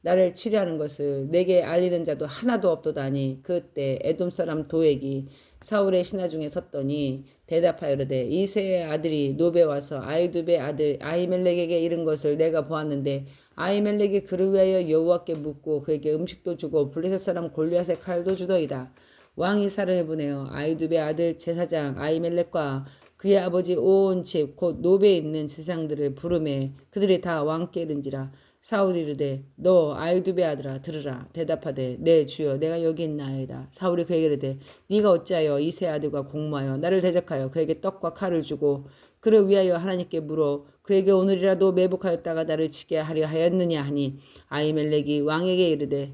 나를 치료하는 것을 내게 알리는 자도 하나도 없도다니. 그때 에돔 사람 도액이 사울의 신하 중에 섰더니 대답하여 이르되 이세의 아들이 노베 와서 아이두베 아들 아히멜렉에게 이른 것을 내가 보았는데 아히멜렉이 그를 위하여 여호와께 묻고 그에게 음식도 주고 블레셋 사람 골리앗의 칼도 주더이다. 왕이 사람을 보내어 아이두베 아들 제사장 아히멜렉과 그의 아버지 온 집 곧 노베에 있는 제사장들을 부르매 그들이 다 왕께 이른지라. 사울이 이르되 너 아이두베 아들아 들으라. 대답하되 내 주여 내가 여기 있나이다. 사울이 그에게 이르되 네가 어찌하여 이세 아들과 공모하여 나를 대적하여 그에게 떡과 칼을 주고 그를 위하여 하나님께 물어 그에게 오늘이라도 매복하였다가 나를 치게 하려 하였느냐 하니 아히멜렉이 왕에게 이르되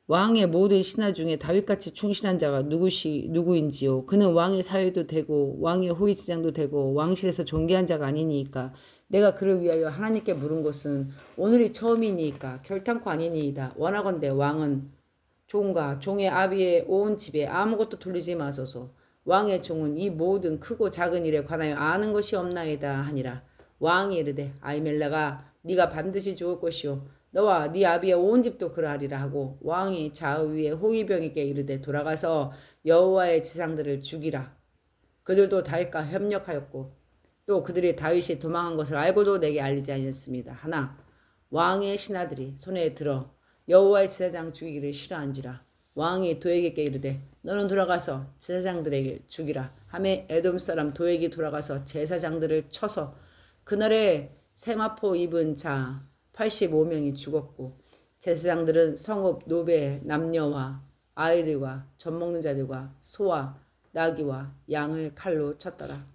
왕의 모든 신하 중에 다윗같이 충실한 자가 누구인지요. 그는 왕의 사위도 되고 왕의 호위지장도 되고 왕실에서 존귀한 자가 아니니까 내가 그를 위하여 하나님께 물은 것은 오늘이 처음이니까 결탄코 아니니이다. 원하건대 왕은 종과 종의 아비의 온 집에 아무것도 돌리지 마소서. 왕의 종은 이 모든 크고 작은 일에 관하여 아는 것이 없나이다 하니라. 왕이 이르되 아히멜렉아 네가 반드시 죽을 것이요 너와 네 아비의 온 집도 그러하리라 하고 왕이 좌우의 호위병에게 이르되 돌아가서 여호와의 지상들을 죽이라. 그들도 다윗과 협력하였고 또 그들이 다윗이 도망한 것을 알고도 내게 알리지 아니었습니다. 하나 왕의 신하들이 손에 들어 여호와의 제사장 죽이기를 싫어한지라. 왕이 도액에게 이르되 너는 돌아가서 제사장들에게 죽이라 하매 에돔 사람 도액이 돌아가서 제사장들을 쳐서 그날에 세마포 입은 자 85명이 죽었고 제사장들은 성읍 노베 남녀와 아이들과 젖 먹는 자들과 소와 나귀와 양을 칼로 쳤더라.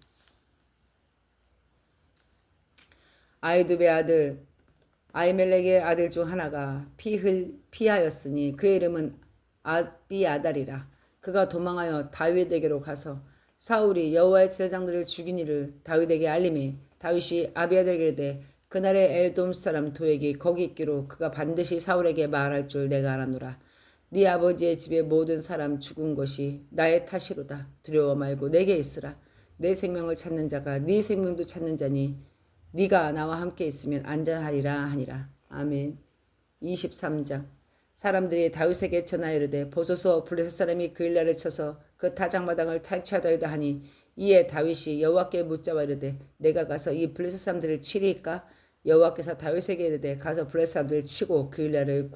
아이두베 아들 아히멜렉의 아들 중 하나가 피하였으니 그의 이름은 아비아달이라. 그가 도망하여 다윗에게로 가서 사울이 여호와의 제사장들을 죽인 일을 다윗에게 알림해 다윗이 아비아달에게 이르되 그날에 엘돔 사람 도액이 거기 있기로 그가 반드시 사울에게 말할 줄 내가 알아노라. 네 아버지의 집의 모든 사람 죽은 것이 나의 탓이로다. 두려워 말고 내게 있으라. 내 생명을 찾는 자가 네 생명도 찾는 자니 네가 나와 함께 있으면 안전하리라 하니라. 아멘. 23장. 사람들이 다윗에게 전하여 이르되 보소서 블레셋 사람이 그일라를 쳐서 그 타작마당을 탈취하더이다 하니 이에 다윗이 여호와께 묻자와 이르되 내가 가서 이 블레셋 사람들을 치리이까? 여호와께서 다윗에게 이르되 가서 블레셋 사람들을 치고 그일라를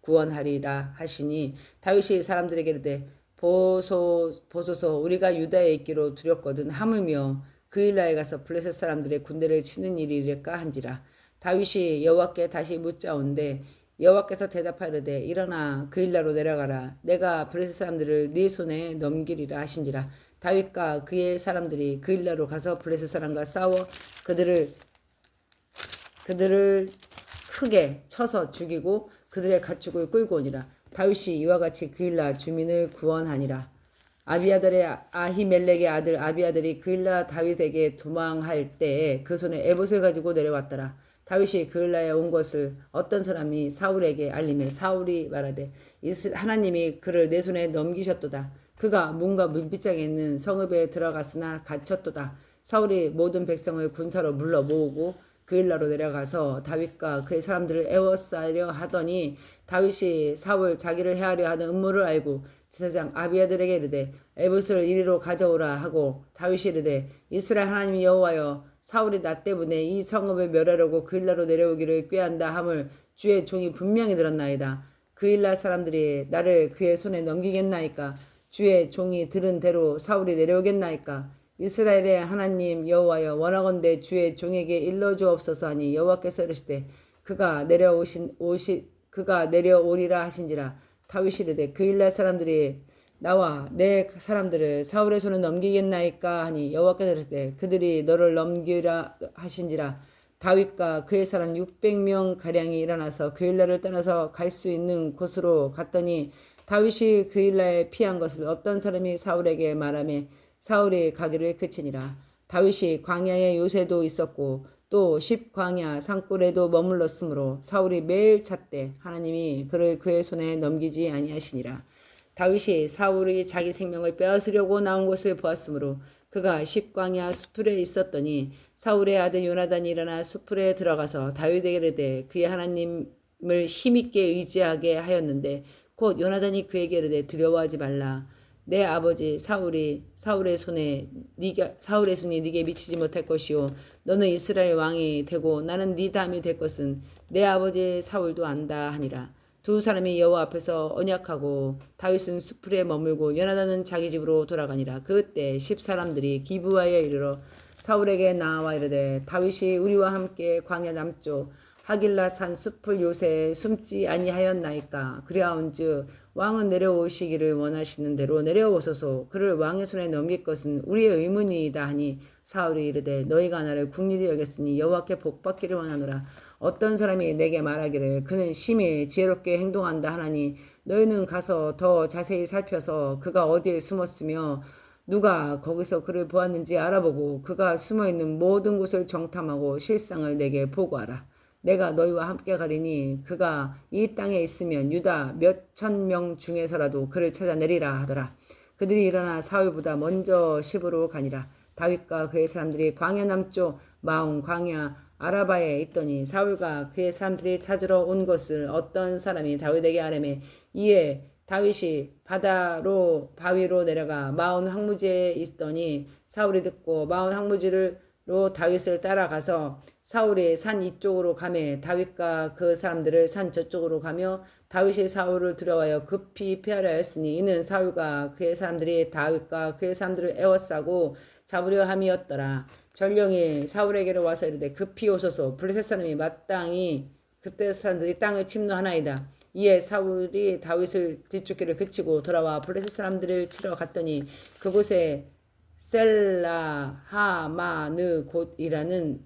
구원하리라 하시니 다윗이 사람들에게 이르되 보소서 우리가 유다에 있기로 두렵거든 하물며 그일라에 가서 블레셋 사람들의 군대를 치는 일이랄까 한지라. 다윗이 여호와께 다시 묻자온데 여호와께서 대답하이르되 일어나 그일라로 내려가라. 내가 블레셋 사람들을 네 손에 넘기리라 하신지라. 다윗과 그의 사람들이 그일라로 가서 블레셋 사람과 싸워 그들을 크게 쳐서 죽이고 그들의 가축을 끌고 오니라. 다윗이 이와 같이 그일라 주민을 구원하니라. 아비아들의 아히멜렉의 아들 아비아들이 그일라 다윗에게 도망할 때에 그 손에 에봇을 가지고 내려왔더라. 다윗이 그일라에 온 것을 어떤 사람이 사울에게 알림해 사울이 말하되 하나님이 그를 내 손에 넘기셨도다. 그가 문과 문빗장에 있는 성읍에 들어갔으나 갇혔도다. 사울이 모든 백성을 군사로 물러 모으고 그일라로 내려가서 다윗과 그의 사람들을 애워싸려 하더니 다윗이 사울 자기를 해하려 하는 음모를 알고 제사장 아비아들에게 이르되 에봇을 이리로 가져오라 하고 다윗이 이르되 이스라엘 하나님 여호와여 사울이 나 때문에 이 성읍을 멸하려고 그일라로 내려오기를 꾀한다 함을 주의 종이 분명히 들었나이다. 그일라 사람들이 나를 그의 손에 넘기겠나이까? 주의 종이 들은 대로 사울이 내려오겠나이까? 이스라엘의 하나님 여호와여 원하건대 주의 종에게 일러주옵소서 하니 여호와께서 이르시되 그가 내려오리라 하신지라. 다윗이 이르되 그일라 사람들이 나와 내 사람들을 사울의 손에 넘기겠나이까 하니 여호와께서 이르시되 그들이 너를 넘기라 하신지라. 다윗과 그의 사람 600명 가량이 일어나서 그일라를 떠나서 갈 수 있는 곳으로 갔더니 다윗이 그일라에 피한 것을 어떤 사람이 사울에게 말하며 사울이 가기를 그치니라. 다윗이 광야에 요새도 있었고 또 십광야 산골에도 머물렀으므로 사울이 매일 찾되 하나님이 그를 그의 손에 넘기지 아니하시니라. 다윗이 사울이 자기 생명을 빼앗으려고 나온 것을 보았으므로 그가 십광야 수풀에 있었더니 사울의 아들 요나단이 일어나 수풀에 들어가서 다윗에게 이르되 그의 하나님을 힘있게 의지하게 하였는데 곧 요나단이 그에게 이르되 두려워하지 말라. 내 아버지 사울의 손이 네게 미치지 못할 것이요 너는 이스라엘 왕이 되고 나는 네 다음이 될 것은 내 아버지 사울도 안다 하니라. 두 사람이 여호와 앞에서 언약하고 다윗은 수풀에 머물고 요나단은 자기 집으로 돌아가니라. 그때 10사람들이 기브아에 이르러 사울에게 나와 이르되 다윗이 우리와 함께 광야 남쪽 하길라 산 숲을 요새에 숨지 아니하였나이까? 그리하온즉 왕은 내려오시기를 원하시는 대로 내려오소서. 그를 왕의 손에 넘길 것은 우리의 의문이이다 하니 사울이 이르되 너희가 나를 국리히 여겼으니 여호와께 복받기를 원하노라. 어떤 사람이 내게 말하기를 그는 심히 지혜롭게 행동한다 하나니 너희는 가서 더 자세히 살펴서 그가 어디에 숨었으며 누가 거기서 그를 보았는지 알아보고 그가 숨어있는 모든 곳을 정탐하고 실상을 내게 보고하라. 내가 너희와 함께 가리니 그가 이 땅에 있으면 유다 몇 천 명 중에서라도 그를 찾아내리라 하더라. 그들이 일어나 사울보다 먼저 시브로 가니라. 다윗과 그의 사람들이 광야 남쪽 마온 광야 아라바에 있더니 사울과 그의 사람들이 찾으러 온 것을 어떤 사람이 다윗에게 아뢰매 이에 다윗이 바위로 내려가 마온 황무지에 있더니 사울이 듣고 마온 황무지로 다윗을 따라가서 사울이 산 이쪽으로 가매 다윗과 그 사람들을 산 저쪽으로 가며 다윗이 사울을 두려워하여 급히 피하려 했으니 이는 사울과 그의 사람들이 다윗과 그의 사람들을 애워싸고 잡으려 함이었더라. 전령이 사울에게로 와서 이르되 급히 오소서. 블레셋 사람이 마땅히 그때 사람들이 땅을 침노하나이다. 이에 사울이 다윗을 뒤쫓기를 그치고 돌아와 블레셋 사람들을 치러 갔더니 그곳에 셀라 하마느 곳이라는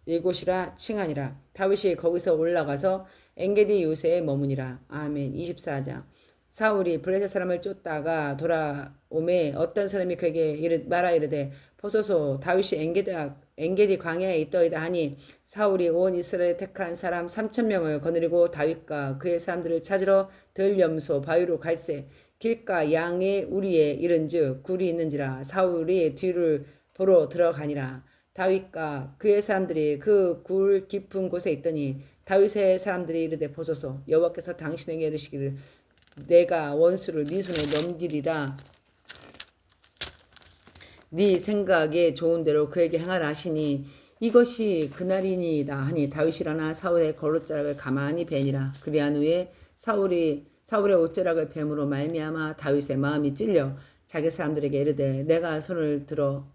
이곳이라 칭하니라. 다윗이 거기서 올라가서 엔게디 요새에 머무니라. 아멘. 24장. 사울이 블레셋 사람을 쫓다가 돌아오매 어떤 사람이 그에게 말하 이르되 보소서 다윗이 엔게디 광야에 있더이다 하니 사울이 온 이스라엘에 택한 사람 3,000명을 거느리고 다윗과 그의 사람들을 찾으러 들염소 바위로 갈새 길가 양의 우리에 이른즉 굴이 있는지라. 사울이 뒤를 보러 들어가니라. 다윗과 그의 사람들이 그 굴 깊은 곳에 있더니 다윗의 사람들이 이르되 보소서 여호와께서 당신에게 이르시기를 내가 원수를 네 손에 넘기리라. 네 생각에 좋은 대로 그에게 행하라 하시니 이것이 그날이니이다 하니 다윗이 일어나 사울의 걸옷자락을 가만히 베니라. 그리한 후에 사울의 옷자락을 뱀으로 말미암아 다윗의 마음이 찔려 자기 사람들에게 이르되 내가 손을 들어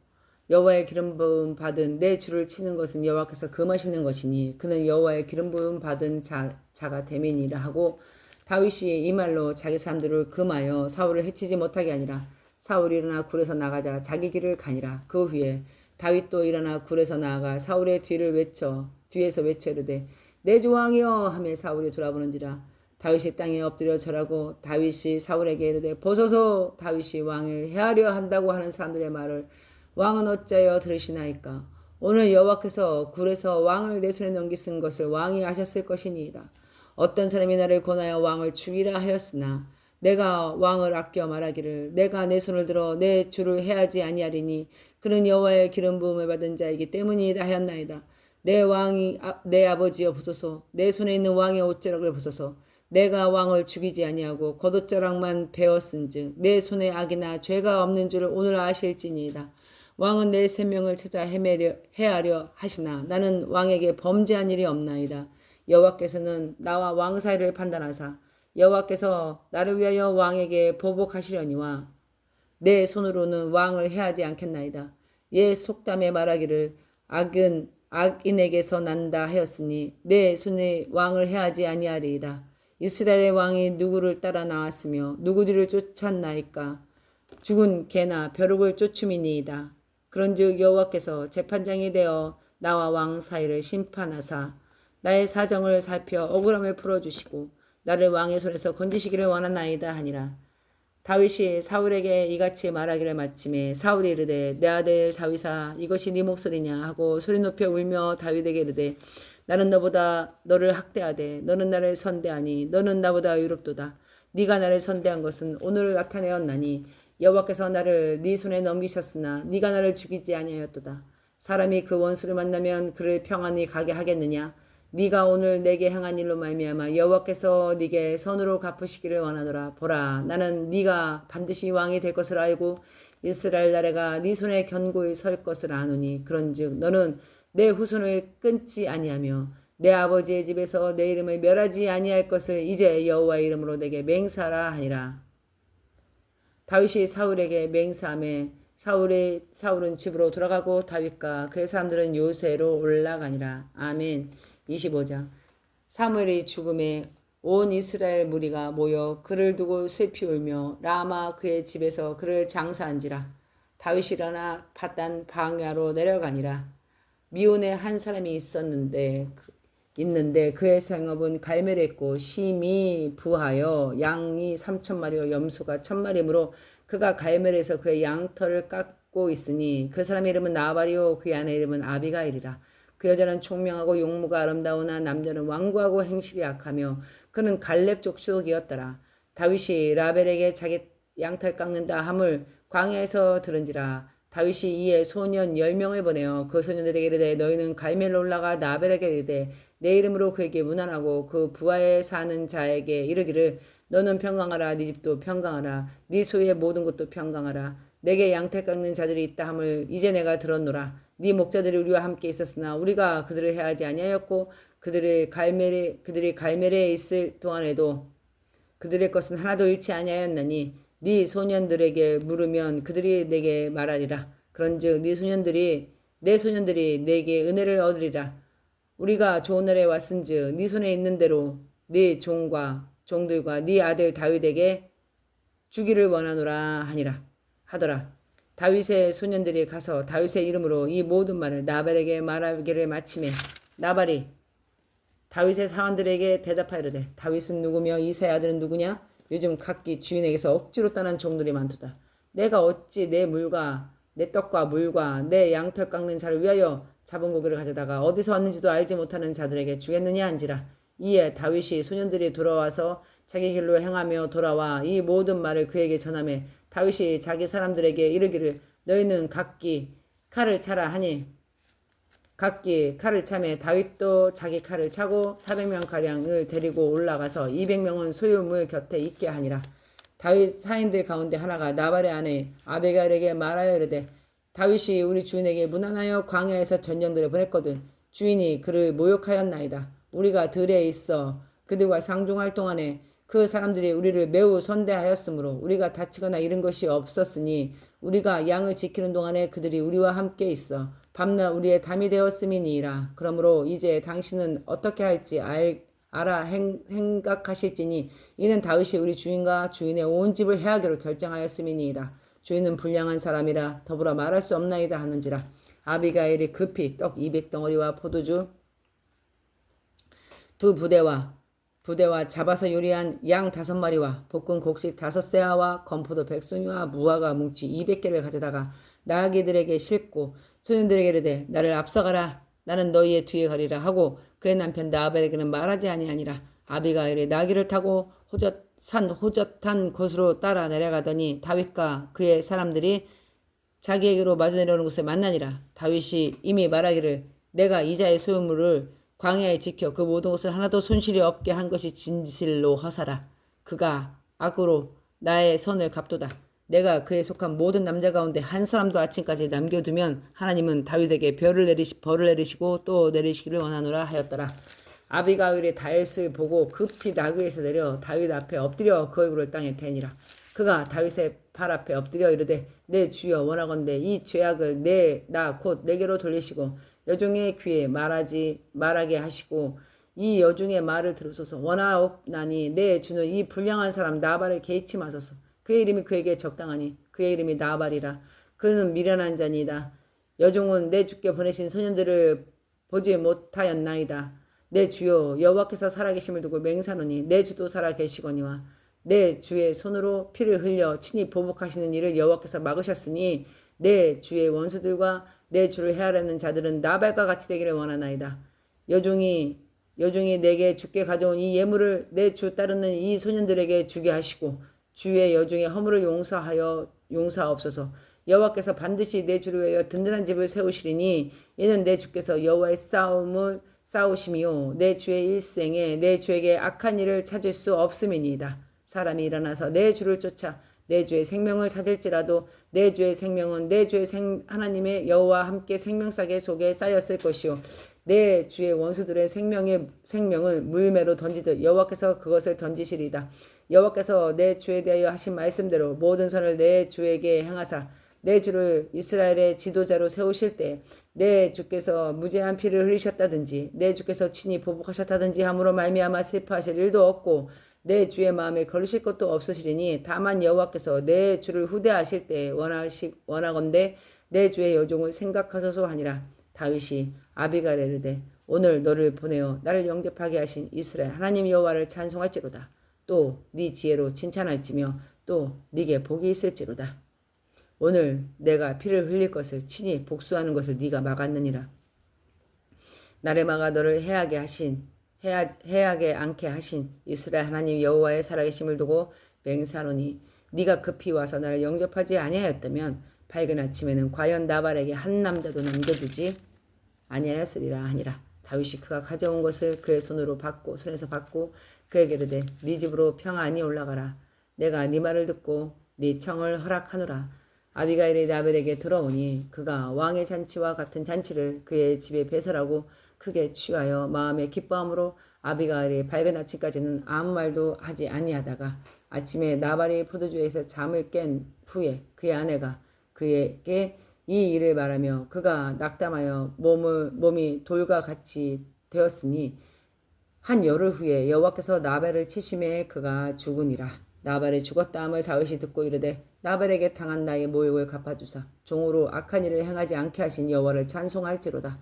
여호와의 기름 부음 받은 내 주를 치는 것은 여호와께서 금하시는 것이니 그는 여호와의 기름 부음 받은 자가 됨이니라 하고 다윗이 이 말로 자기 사람들을 금하여 사울을 해치지 못하게 하니라. 사울이 일어나 굴에서 나가자 자기 길을 가니라. 그 후에 다윗도 일어나 굴에서 나아가 사울의 뒤에서 외쳐 이르되 내 주 왕이여 하며 사울이 돌아보는지라. 다윗이 땅에 엎드려 절하고 다윗이 사울에게 이르되 보소서. 다윗이 왕을 해하려 한다고 하는 사람들의 말을 왕은 어찌하여 들으시나이까? 오늘 여호와께서 굴에서 왕을 내 손에 넘기신 것을 왕이 아셨을 것이니이다. 어떤 사람이 나를 권하여 왕을 죽이라 하였으나 내가 왕을 아껴 말하기를 내가 내 손을 들어 내 주를 해하지 아니하리니 그는 여호와의 기름 부음을 받은 자이기 때문이다 하였나이다. 내 아버지여 보소서. 내 손에 있는 왕의 옷자락을 보소서. 내가 왕을 죽이지 아니하고 겉옷자락만 베었은즉 내 손에 악이나 죄가 없는 줄을 오늘 아실지니이다. 왕은 내 생명을 찾아 헤아려 하시나 나는 왕에게 범죄한 일이 없나이다. 여호와께서는 나와 왕 사이를 판단하사 여호와께서 나를 위하여 왕에게 보복하시려니와 내 손으로는 왕을 해하지 않겠나이다. 옛 속담에 말하기를 악은 악인에게서 난다 하였으니 내 손에 왕을 해하지 아니하리이다. 이스라엘의 왕이 누구를 따라 나왔으며 누구 뒤를 쫓았나이까. 죽은 개나 벼룩을 쫓음이니이다. 그런즉 여호와께서 재판장이 되어 나와 왕 사이를 심판하사 나의 사정을 살펴 억울함을 풀어주시고 나를 왕의 손에서 건지시기를 원하나이다 하니라. 다윗이 사울에게 이같이 말하기를 마침에 사울이 이르되 내 아들 다윗아 이것이 네 목소리냐 하고 소리 높여 울며 다윗에게 이르되 나는 너를 학대하되 너는 나를 선대하니 너는 나보다 의롭도다. 네가 나를 선대한 것은 오늘 나타내었나니 여호와께서 나를 네 손에 넘기셨으나 네가 나를 죽이지 아니하였도다. 사람이 그 원수를 만나면 그를 평안히 가게 하겠느냐. 네가 오늘 내게 행한 일로 말미암아 여호와께서 네게 선으로 갚으시기를 원하노라. 보라 나는 네가 반드시 왕이 될 것을 알고 이스라엘 나라가 네 손에 견고히 설 것을 아노니 그런즉 너는 내 후손을 끊지 아니하며 내 아버지의 집에서 내 이름을 멸하지 아니할 것을 이제 여호와의 이름으로 내게 맹세하라 하니라. 다윗이 사울에게 맹세하매 사울은 집으로 돌아가고 다윗과 그의 사람들은 요새로 올라가니라. 아멘. 25장. 사무엘의 죽음에 온 이스라엘 무리가 모여 그를 두고 슬피 울며 라마 그의 집에서 그를 장사한지라. 다윗이 일어나 바단 방야로 내려가니라. 미온에 한 사람이 있는데 그의 생업은 갈멜했고 심이 부하여 양이 3,000마리요 염소가 1,000마리므로 그가 갈멜에서 그의 양털을 깎고 있으니 그 사람의 이름은 나발이요 그의 아내 이름은 아비가일이라. 그 여자는 총명하고 용모가 아름다우나 남자는 완고하고 행실이 악하며 그는 갈렙 족속이었더라. 다윗이 라벨에게 자기 양털 깎는다 함을 광야에서 들은지라. 다윗이 이에 소년 10명을 보내어 그 소년들에게 이르되 너희는 갈멜로 올라가 나벨에게 이르되 내 이름으로 그에게 문안하고 그 부하에 사는 자에게 이르기를 너는 평강하라. 네 집도 평강하라. 네 소유의 모든 것도 평강하라. 내게 양털 깎는 자들이 있다 함을 이제 내가 들었노라. 네 목자들이 우리와 함께 있었으나 우리가 그들을 해하지 아니하였고 그들이 갈멜에 있을 동안에도 그들의 것은 하나도 잃지 아니하였나니 네 소년들에게 물으면 그들이 내게 말하리라. 그런즉 내 소년들이 내게 은혜를 얻으리라. 우리가 좋은 날에 왔은즉 네 손에 있는 대로 네 종들과 네 아들 다윗에게 주기를 원하노라 하더라. 다윗의 소년들이 가서 다윗의 이름으로 이 모든 말을 나발에게 말하기를 마침에 나발이 다윗의 사원들에게 대답하이르되 다윗은 누구며 이사의 아들은 누구냐? 요즘 각기 주인에게서 억지로 떠난 종들이 많도다. 내가 어찌 내 떡과 물과 내 양털 깎는 자를 위하여 잡은 고기를 가져다가 어디서 왔는지도 알지 못하는 자들에게 주겠느냐 한지라. 이에 다윗이 소년들이 돌아와서 자기 길로 행하며 돌아와 이 모든 말을 그에게 전하매 다윗이 자기 사람들에게 이르기를 너희는 각기 칼을 차라 하니 각기 칼을 차매 다윗도 자기 칼을 차고 400명가량을 데리고 올라가서 200명은 소유물 곁에 있게 하니라. 다윗 사인들 가운데 하나가 나발의 아내 아비가일에게 말하여 이르되 다윗이 우리 주인에게 문안하여 광야에서 전령들을 보냈거든. 주인이 그를 모욕하였나이다. 우리가 들에 있어 그들과 상종할 동안에 그 사람들이 우리를 매우 선대하였으므로 우리가 다치거나 잃은 것이 없었으니 우리가 양을 지키는 동안에 그들이 우리와 함께 있어 밤낮 우리의 담이 되었음이니이다. 그러므로 이제 당신은 어떻게 할지 알아 생각하실지니 이는 다윗이 우리 주인과 주인의 온 집을 해하기로 결정하였음이니이다. 주인은 불량한 사람이라 더불어 말할 수 없나이다 하는지라. 아비가일이 급히 떡 200덩어리와 포도주 2부대와 잡아서 요리한 양 5마리와 볶은 곡식 5세아와 건포도 100소니와 무화과 뭉치 200개를 가져다가 나귀들에게 싣고 소년들에게 이르되 나를 앞서가라. 나는 너희의 뒤에 가리라 하고 그의 남편 나발에게는 말하지 아니하니라. 아비가일이 나귀를 타고 호젓한 곳으로 따라 내려가더니 다윗과 그의 사람들이 자기에게로 마주 내려오는 곳에 만나니라. 다윗이 이미 말하기를 내가 이자의 소유물을 광야에 지켜 그 모든 것을 하나도 손실이 없게 한 것이 진실로 허사라. 그가 악으로 나의 선을 갚도다. 내가 그에 속한 모든 남자 가운데 한 사람도 아침까지 남겨두면 하나님은 다윗에게 벌을 내리시고 또 내리시기를 원하노라 하였더라. 아비가일이 다윗을 보고 급히 나귀에서 내려 다윗 앞에 엎드려 그 얼굴을 땅에 대니라. 그가 다윗의 발 앞에 엎드려 이르되 내 주여 원하건대 이 죄악을 나 곧 내게로 돌리시고 여종의 귀에 말하게 하시고 이 여종의 말을 들으소서. 원하옵나니 내 주는 이 불량한 사람 나발을 개의치 마소서. 그의 이름이 그에게 적당하니 그의 이름이 나발이라. 그는 미련한 자니이다. 여종은 내 주께 보내신 소년들을 보지 못하였나이다. 내 주여 여호와께서 살아계심을 두고 맹세하노니 내 주도 살아계시거니와 내 주의 손으로 피를 흘려 친히 보복하시는 일을 여호와께서 막으셨으니 내 주의 원수들과 내 주를 헤아려는 자들은 나발과 같이 되기를 원하나이다. 여종이 내게 주께 가져온 이 예물을 내 주 따르는 이 소년들에게 주게 하시고 주의 여종의 허물을 용서하옵소서. 여호와께서 반드시 내 주를 위하여 든든한 집을 세우시리니 이는 내 주께서 여호와의 싸우심이요 내 주의 일생에 내 주에게 악한 일을 찾을 수 없음이니이다. 사람이 일어나서 내 주를 쫓아 내 주의 생명을 찾을지라도 내 주의 생명은 내 주의 하나님의 여호와 함께 생명싸개 속에 쌓였을 것이요 내 주의 원수들의 생명을 물매로 던지듯 여호와께서 그것을 던지시리이다. 여호와께서 내 주에 대하여 하신 말씀대로 모든 선을 내 주에게 행하사 내 주를 이스라엘의 지도자로 세우실 때 내 주께서 무죄한 피를 흘리셨다든지 내 주께서 친히 보복하셨다든지 함으로 말미암아 슬퍼하실 일도 없고 내 주의 마음에 거르실 것도 없으시리니 다만 여호와께서 내 주를 후대하실 때 원하건대 내 주의 여종을 생각하소서 하니라. 다윗이 아비가일에 이르되 오늘 너를 보내어 나를 영접하게 하신 이스라엘 하나님 여호와를 찬송할지로다. 또 네 지혜로 칭찬할지며 또 네게 복이 있을지로다. 오늘 내가 피를 흘릴 것을 친히 복수하는 것을 네가 막았느니라. 나를 막아 너를 해하게 않게 하신 이스라엘 하나님 여호와의 살아계심을 두고 맹세하노니 네가 급히 와서 나를 영접하지 아니하였다면 밝은 아침에는 과연 나발에게 한 남자도 남겨두지 아니하였으리라 하니라. 다윗이 그가 가져온 것을 그의 손에서 받고 그에게 이르되 네 집으로 평안히 올라가라. 내가 네 말을 듣고 네 청을 허락하노라. 아비가일이 나발에게 들어오니 그가 왕의 잔치와 같은 잔치를 그의 집에 배설하고 크게 취하여 마음에 기뻐함으로 아비가일이 밝은 아침까지는 아무 말도 하지 아니하다가 아침에 나발이 포도주에서 잠을 깬 후에 그의 아내가 그에게 이 일을 말하며 그가 낙담하여 몸이 돌과 같이 되었으니 한 열흘 후에 여호와께서 나발을 치심에 그가 죽으니라. 나발이 죽었다 함을 다윗이 듣고 이르되 나발에게 당한 나의 모욕을 갚아주사 종으로 악한 일을 행하지 않게 하신 여호와를 찬송할지로다.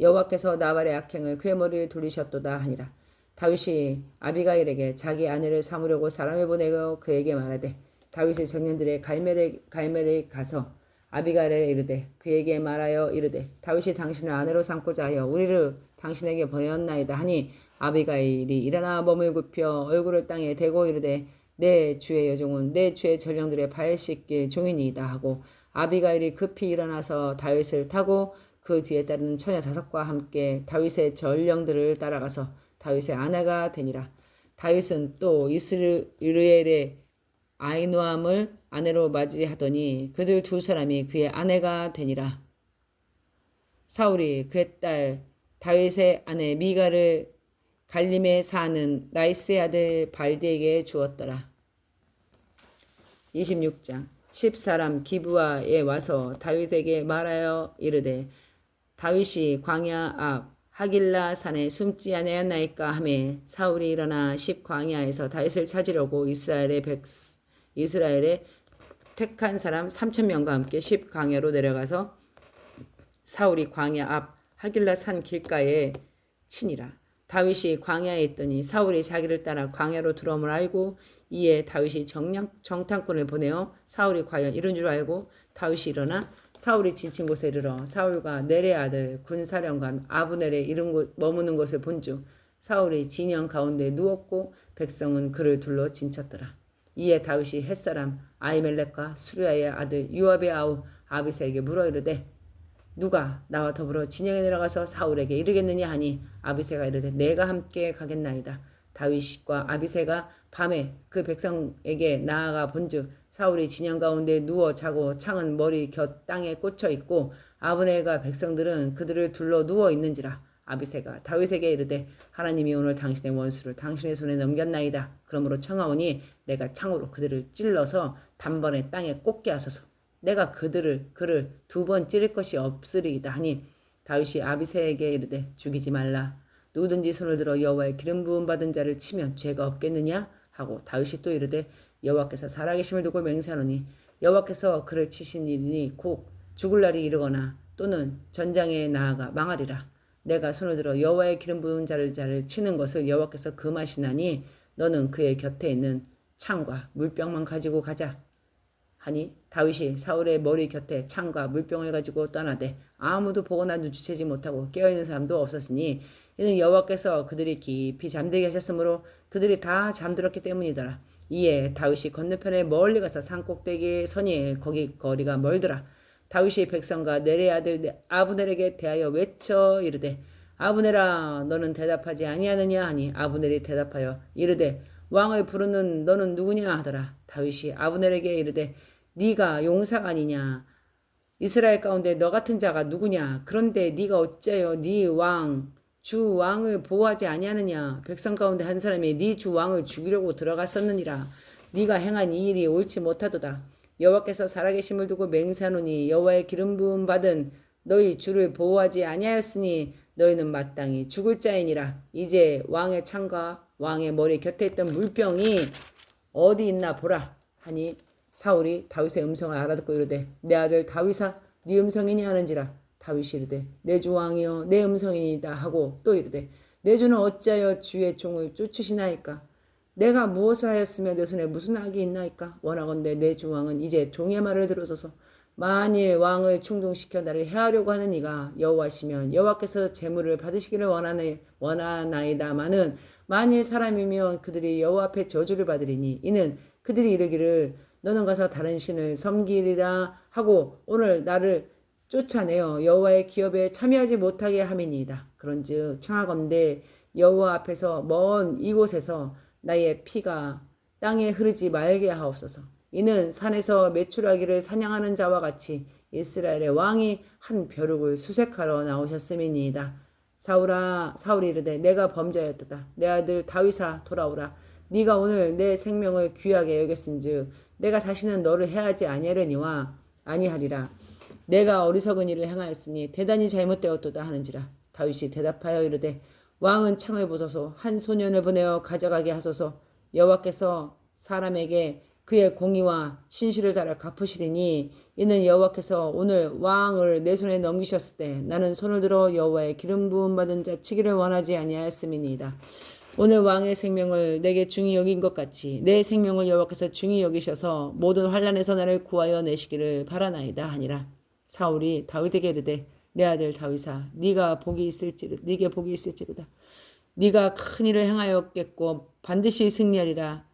여호와께서 나발의 악행을 그의 머리를 돌리셨도다 하니라. 다윗이 아비가일에게 자기 아내를 삼으려고 사람을 보내고 그에게 말하되 다윗의 청년들의 갈멜에 가서 아비가일에 이르되 그에게 말하여 이르되 다윗이 당신을 아내로 삼고자 하여 우리를 당신에게 보내었나이다 하니 아비가일이 일어나 몸을 굽혀 얼굴을 땅에 대고 이르되 내 주의 여종은 내 주의 전령들의 발 씻길 종이니이다 하고 아비가일이 급히 일어나서 다윗을 타고 그 뒤에 따르는 처녀 5과 함께 다윗의 전령들을 따라가서 다윗의 아내가 되니라. 다윗은 또 이스라엘의 아이노함을 아내로 맞이하더니 그들 두 사람이 그의 아내가 되니라. 사울이 그의 딸 다윗의 아내 미가를 갈림에 사는 나이스의 아들 발디에게 주었더라. 26장 10사람 기브아에 와서 다윗에게 말하여 이르되 다윗이 광야 앞 하길라 산에 숨지 아니하였나이까 하매 사울이 일어나 10광야에서 다윗을 찾으려고 이스라엘의 택한 사람 3,000명과 함께 10광야로 내려가서 사울이 광야 앞 하길라 산 길가에 치니라. 다윗이 광야에 있더니 사울이 자기를 따라 광야로 들어옴을 알고 이에 다윗이 정탐꾼을 보내어 사울이 과연 이른 줄 알고 다윗이 일어나 사울이 지친 곳에 이르러 사울과 넬의 아들 군사령관 아브넬의 머무는 것을 본즉 사울이 진영 가운데 누웠고 백성은 그를 둘러 진쳤더라. 이에 다윗이 햇사람 아히멜렉과 수르야의 아들 요압의 아우 아비새에게 물어 이르되 누가 나와 더불어 진영에 내려가서 사울에게 이르겠느냐 하니 아비새가 이르되 내가 함께 가겠나이다. 다윗과 아비새가 밤에 그 백성에게 나아가 본즉 사울이 진영 가운데 누워 자고 창은 머리 곁 땅에 꽂혀 있고 아브넬과 백성들은 그들을 둘러 누워 있는지라. 아비새가 다윗에게 이르되 하나님이 오늘 당신의 원수를 당신의 손에 넘겼나이다. 그러므로 청하오니 내가 창으로 그들을 찔러서 단번에 땅에 꽂게 하소서. 내가 그를 두 번 찌를 것이 없으리이다 하니 다윗이 아비새에게 이르되 죽이지 말라. 누구든지 손을 들어 여호와의 기름 부음 받은 자를 치면 죄가 없겠느냐 하고 다윗이 또 이르되 여호와께서 살아계심을 두고 맹세하노니 여호와께서 그를 치시니 곧 죽을 날이 이르거나 또는 전장에 나아가 망하리라. 내가 손을 들어 여호와의 기름 부은 자를 치는 것을 여호와께서 금하시나니 너는 그의 곁에 있는 창과 물병만 가지고 가자 하니 다윗이 사울의 머리 곁에 창과 물병을 가지고 떠나되 아무도 보거나 눈치채지 못하고 깨어있는 사람도 없었으니 이는 여호와께서 그들이 깊이 잠들게 하셨으므로 그들이 다 잠들었기 때문이더라. 이에 다윗이 건너편에 멀리 가서 산꼭대기에 서니 거기 거리가 멀더라. 다윗이 백성과 내레의 아들 아브넬에게 대하여 외쳐 이르되 아브넬아 너는 대답하지 아니하느냐 하니 아브넬이 대답하여 이르되 왕을 부르는 너는 누구냐 하더라. 다윗이 아브넬에게 이르되 네가 용사가 아니냐 이스라엘 가운데 너 같은 자가 누구냐 그런데 네가 어찌하여 네 왕 주 왕을 보호하지 아니하느냐 백성 가운데 한 사람이 네 주 왕을 죽이려고 들어갔었느니라. 네가 행한 이 일이 옳지 못하도다. 여호와께서 살아계심을 두고 맹세하노니 여호와의 기름 부음 받은 너희 주를 보호하지 아니하였으니 너희는 마땅히 죽을 자이니라. 이제 왕의 창과 왕의 머리 곁에 있던 물병이 어디 있나 보라 하니 사울이 다윗의 음성을 알아듣고 이르되 내 아들 다윗아 네 음성이니 하는지라. 다윗이 이르되 내 주 왕이여 내 음성이니이다 하고 또 이르되 내 주는 어찌하여 주의 종을 쫓으시나이까. 내가 무엇을 하였으며 내 손에 무슨 악이 있나이까. 원하건대 내 주 왕은 이제 종의 말을 들어서서 만일 왕을 충동시켜 나를 해하려고 하는 이가 여호와시면 여호와께서 재물을 받으시기를 원하나이다마는 만일 사람이면 그들이 여호와 앞에 저주를 받으리니 이는 그들이 이르기를 너는 가서 다른 신을 섬기리라 하고 오늘 나를 쫓아내어 여호와의 기업에 참여하지 못하게 함이니이다. 그런즉 청하건대 여호와 앞에서 먼 이곳에서 나의 피가 땅에 흐르지 말게 하옵소서. 이는 산에서 메추라기를 사냥하는 자와 같이 이스라엘의 왕이 한 벼룩을 수색하러 나오셨음이니이다. 사울이 이르되 내가 범죄하였도다. 내 아들 다윗아 돌아오라. 네가 오늘 내 생명을 귀하게 여겼은즉 내가 다시는 너를 해하지 아니하려니와 아니하리라. 내가 어리석은 일을 행하였으니 대단히 잘못되었도다 하는지라. 다윗이 대답하여 이르되 왕은 창을 보소서 한 소년을 보내어 가져가게 하소서. 여호와께서 사람에게 그의 공의와 신실을 따라 갚으시리니 이는 여호와께서 오늘 왕을 내 손에 넘기셨을 때 나는 손을 들어 여호와의 기름 부음 받은 자 치기를 원하지 아니하였음이니이다. 오늘 왕의 생명을 내게 중히 여긴 것 같이 내 생명을 여호와께서 중히 여기셔서 모든 환난에서 나를 구하여 내시기를 바라나이다 하니라. 사울이 다윗에게 이르되 내 아들 다윗아 네게 복이 있을지로다. 네가 큰 일을 행하였겠고 반드시 승리하리다.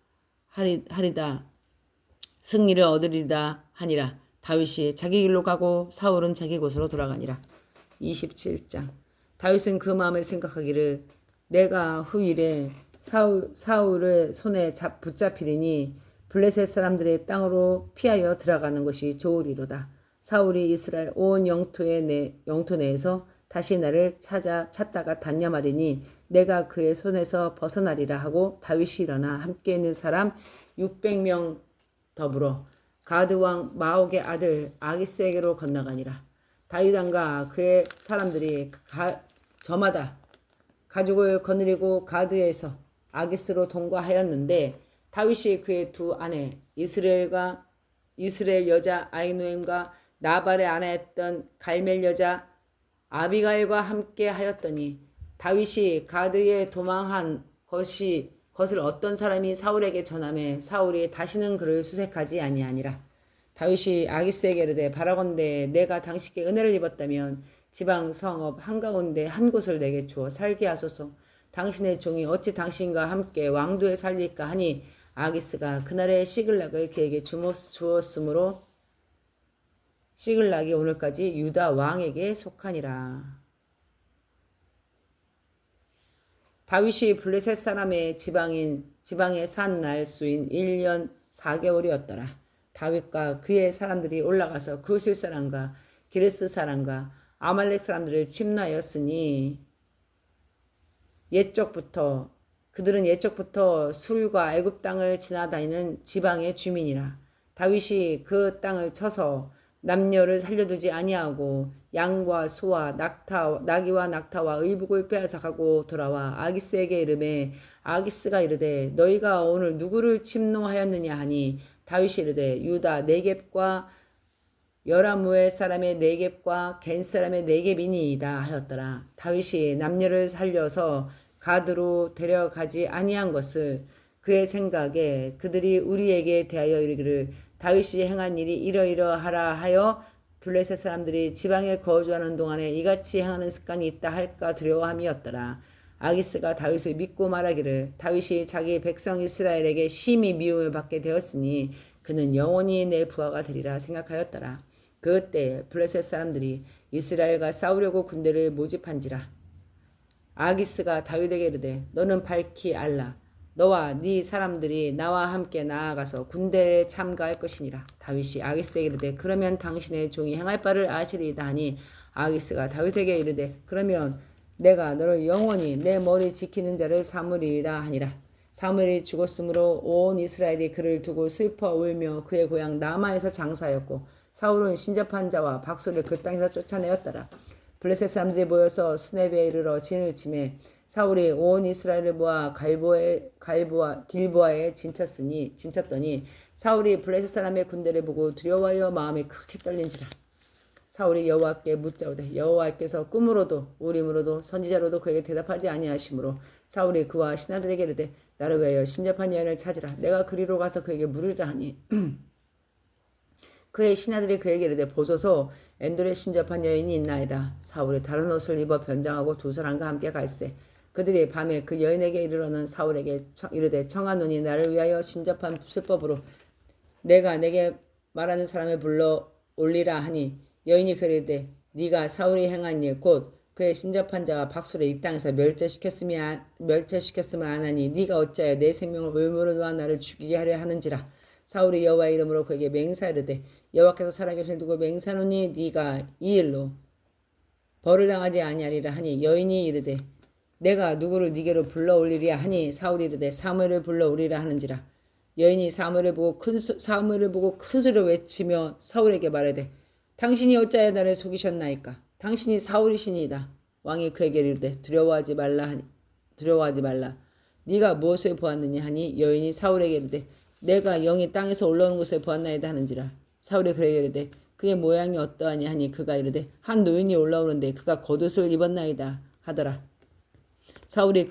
승리를 얻으리다 하니라. 다윗이 자기 길로 가고 사울은 자기 곳으로 돌아가니라. 27장. 다윗은 그 마음에 생각하기를 내가 후일에 사울의 손에 붙잡히리니 블레셋 사람들의 땅으로 피하여 들어가는 것이 좋으리로다. 사울이 이스라엘 온 영토 내에서 다시 나를 찾다가 단념하리니 내가 그의 손에서 벗어나리라 하고 다윗이 일어나 함께 있는 사람 600명 더불어 가드왕 마옥의 아들 아기스에게로 건너가니라. 다윗 왕과 그의 사람들이 저마다 가죽을 거느리고 가드에서 아기스로 통과하였는데 다윗이 그의 두 아내 이스라엘 여자 아이노엠과 나발의 아내였던 갈멜 여자 아비가일과 함께 하였더니 다윗이 가드에 도망한 것을 어떤 사람이 사울에게 전하매 사울이 다시는 그를 수색하지 아니하니라. 다윗이 아기스에게 이르되 바라건대 내가 당신께 은혜를 입었다면 지방 성읍 한가운데 한 곳을 내게 주어 살게 하소서. 당신의 종이 어찌 당신과 함께 왕도에 살릴까 하니 아기스가 그날의 시글락을 그에게 주었으므로 시글락이 오늘까지 유다 왕에게 속하니라. 다윗이 블레셋 사람의 지방에 산 날수인 1년 4개월이었더라. 다윗과 그의 사람들이 올라가서 그술 사람과 기르스 사람과 아말렉 사람들을 침노하였으니 그들은 옛적부터 술과 애굽 땅을 지나다니는 지방의 주민이라. 다윗이 그 땅을 쳐서 남녀를 살려두지 아니하고 양과 소와 나귀와 낙타와 의복을 빼앗아가고 돌아와 아기스에게 이르매 아기스가 이르되 너희가 오늘 누구를 침노하였느냐 하니 다윗이 이르되 유다 네겝과 여라무엘 사람의 네겝과 겐 사람의 네겝이니이다 하였더라. 다윗이 남녀를 살려서 가드로 데려가지 아니한 것을 그의 생각에 그들이 우리에게 대하여 이르기를 다윗이 행한 일이 이러이러하라 하여 블레셋 사람들이 지방에 거주하는 동안에 이같이 행하는 습관이 있다 할까 두려워함이었더라. 아기스가 다윗을 믿고 말하기를 다윗이 자기 백성 이스라엘에게 심히 미움을 받게 되었으니 그는 영원히 내 부하가 되리라 생각하였더라. 그때 블레셋 사람들이 이스라엘과 싸우려고 군대를 모집한지라. 아기스가 다윗에게 이르되 너는 밝히 알라. 너와 네 사람들이 나와 함께 나아가서 군대에 참가할 것이니라. 다윗이 아기스에게 이르되 그러면 당신의 종이 행할 바를 아시리이다 하니 아기스가 다윗에게 이르되 그러면 내가 너를 영원히 내 머리 지키는 자를 삼으리이다 하니라. 사무엘이 죽었으므로 온 이스라엘이 그를 두고 슬퍼 울며 그의 고향 라마에서 장사하였고 사울은 신접한 자와 박소를 그 땅에서 쫓아내었더라. 블레셋 사람들이 모여서 수네베에 이르러 진을 치매 사울이 온 이스라엘을 모아 길보아에 진쳤더니 사울이 블레셋 사람의 군대를 보고 두려워하여 마음이 크게 떨린지라. 사울이 여호와께 묻자오되 여호와께서 꿈으로도 우림으로도 선지자로도 그에게 대답하지 아니하시므로 사울이 그와 신하들에게 이르되 나를 위하여 신접한 여인을 찾으라. 내가 그리로 가서 그에게 물으리라 하니 그의 신하들이 그에게 이르되 보소서 엔돌에 신접한 여인이 있나이다. 사울이 다른 옷을 입어 변장하고 두 사람과 함께 갈새 그들이 밤에 그 여인에게 이르러는 사울에게 이르되 청하노니 나를 위하여 신접한 수법으로 내가 내게 말하는 사람을 불러 올리라 하니 여인이 그르되 네가 사울이 행한 일 곧 그의 신접한 자와 박수를 이 땅에서 멸절시켰으면 안하니 네가 어찌하여 내 생명을 의무로 놓아 나를 죽이게 하려 하는지라. 사울이 여호와의 이름으로 그에게 맹세하르되 여호와께서 살아계신 두고 맹세하노니 네가 이 일로 벌을 당하지 아니하리라 하니 여인이 이르되 내가 누구를 네게로 불러올리리야 하니 사울이 이르되 사무엘을 불러오리라 하는지라. 여인이 사무엘을 보고 큰 소리로 외치며 사울에게 말하되 당신이 어찌하여 나를 속이셨나이까. 당신이 사울이시니이다. 왕이 그에게 이르되 두려워하지 말라. 네가 무엇을 보았느냐 하니 여인이 사울에게 이르되 내가 영이 땅에서 올라오는 것을 보았나이다 하는지라. 사울이 그에게 이르되 그의 모양이 어떠하냐 하니 그가 이르되 한 노인이 올라오는데 그가 겉옷을 입었나이다 하더라. 사울이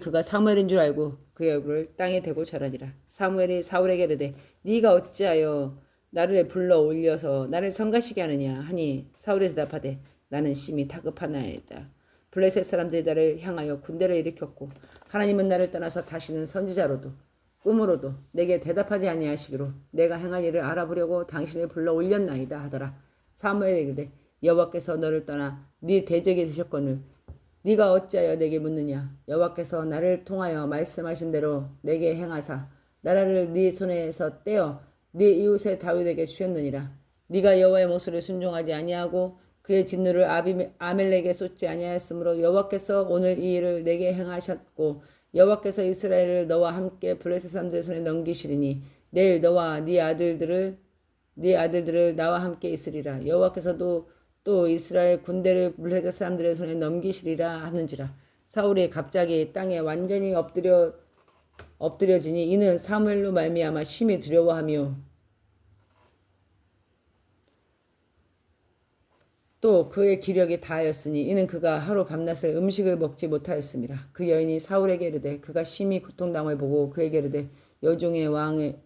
그가 사무엘인 줄 알고 그의 얼굴을 땅에 대고 절하니라. 사무엘이 사울에게 이르되 네가 어찌하여 나를 불러 올려서 나를 성가시게 하느냐 하니 사울이 대답하되 나는 심히 다급하나이다. 블레셋 사람들이 나를 향하여 군대를 일으켰고 하나님은 나를 떠나서 다시는 선지자로도 꿈으로도 내게 대답하지 아니하시기로 내가 행한 일을 알아보려고 당신을 불러 올렸나이다 하더라. 사무엘이 이르되 여호와께서 너를 떠나 네 대적이 되셨거늘 네가 어찌하여 내게 묻느냐. 여호와께서 나를 통하여 말씀하신 대로 내게 행하사 나라를 네 손에서 떼어 네 이웃의 다윗에게 주셨느니라. 네가 여호와의 목소리를 순종하지 아니하고 그의 진노를 아멜렉에 쏟지 아니하였으므로 여호와께서 오늘 이 일을 내게 행하셨고 여호와께서 이스라엘을 너와 함께 블레셋 사람들의 손에 넘기시리니 내일 너와 네 아들들을 나와 함께 있으리라. 여호와께서도 또 이스라엘 군대를 블레셋 사람들의 손에 넘기시리라 하는지라. 사울이 갑자기 땅에 완전히 엎드려지니 이는 사무엘로 말미암아 심히 두려워하며 또 그의 기력이 다하였으니 이는 그가 하루 밤낮을 음식을 먹지 못하였습니다. 그 여인이 사울에게 이르되 그가 심히 고통당을 보고 그에게 이르되 여종이 왕의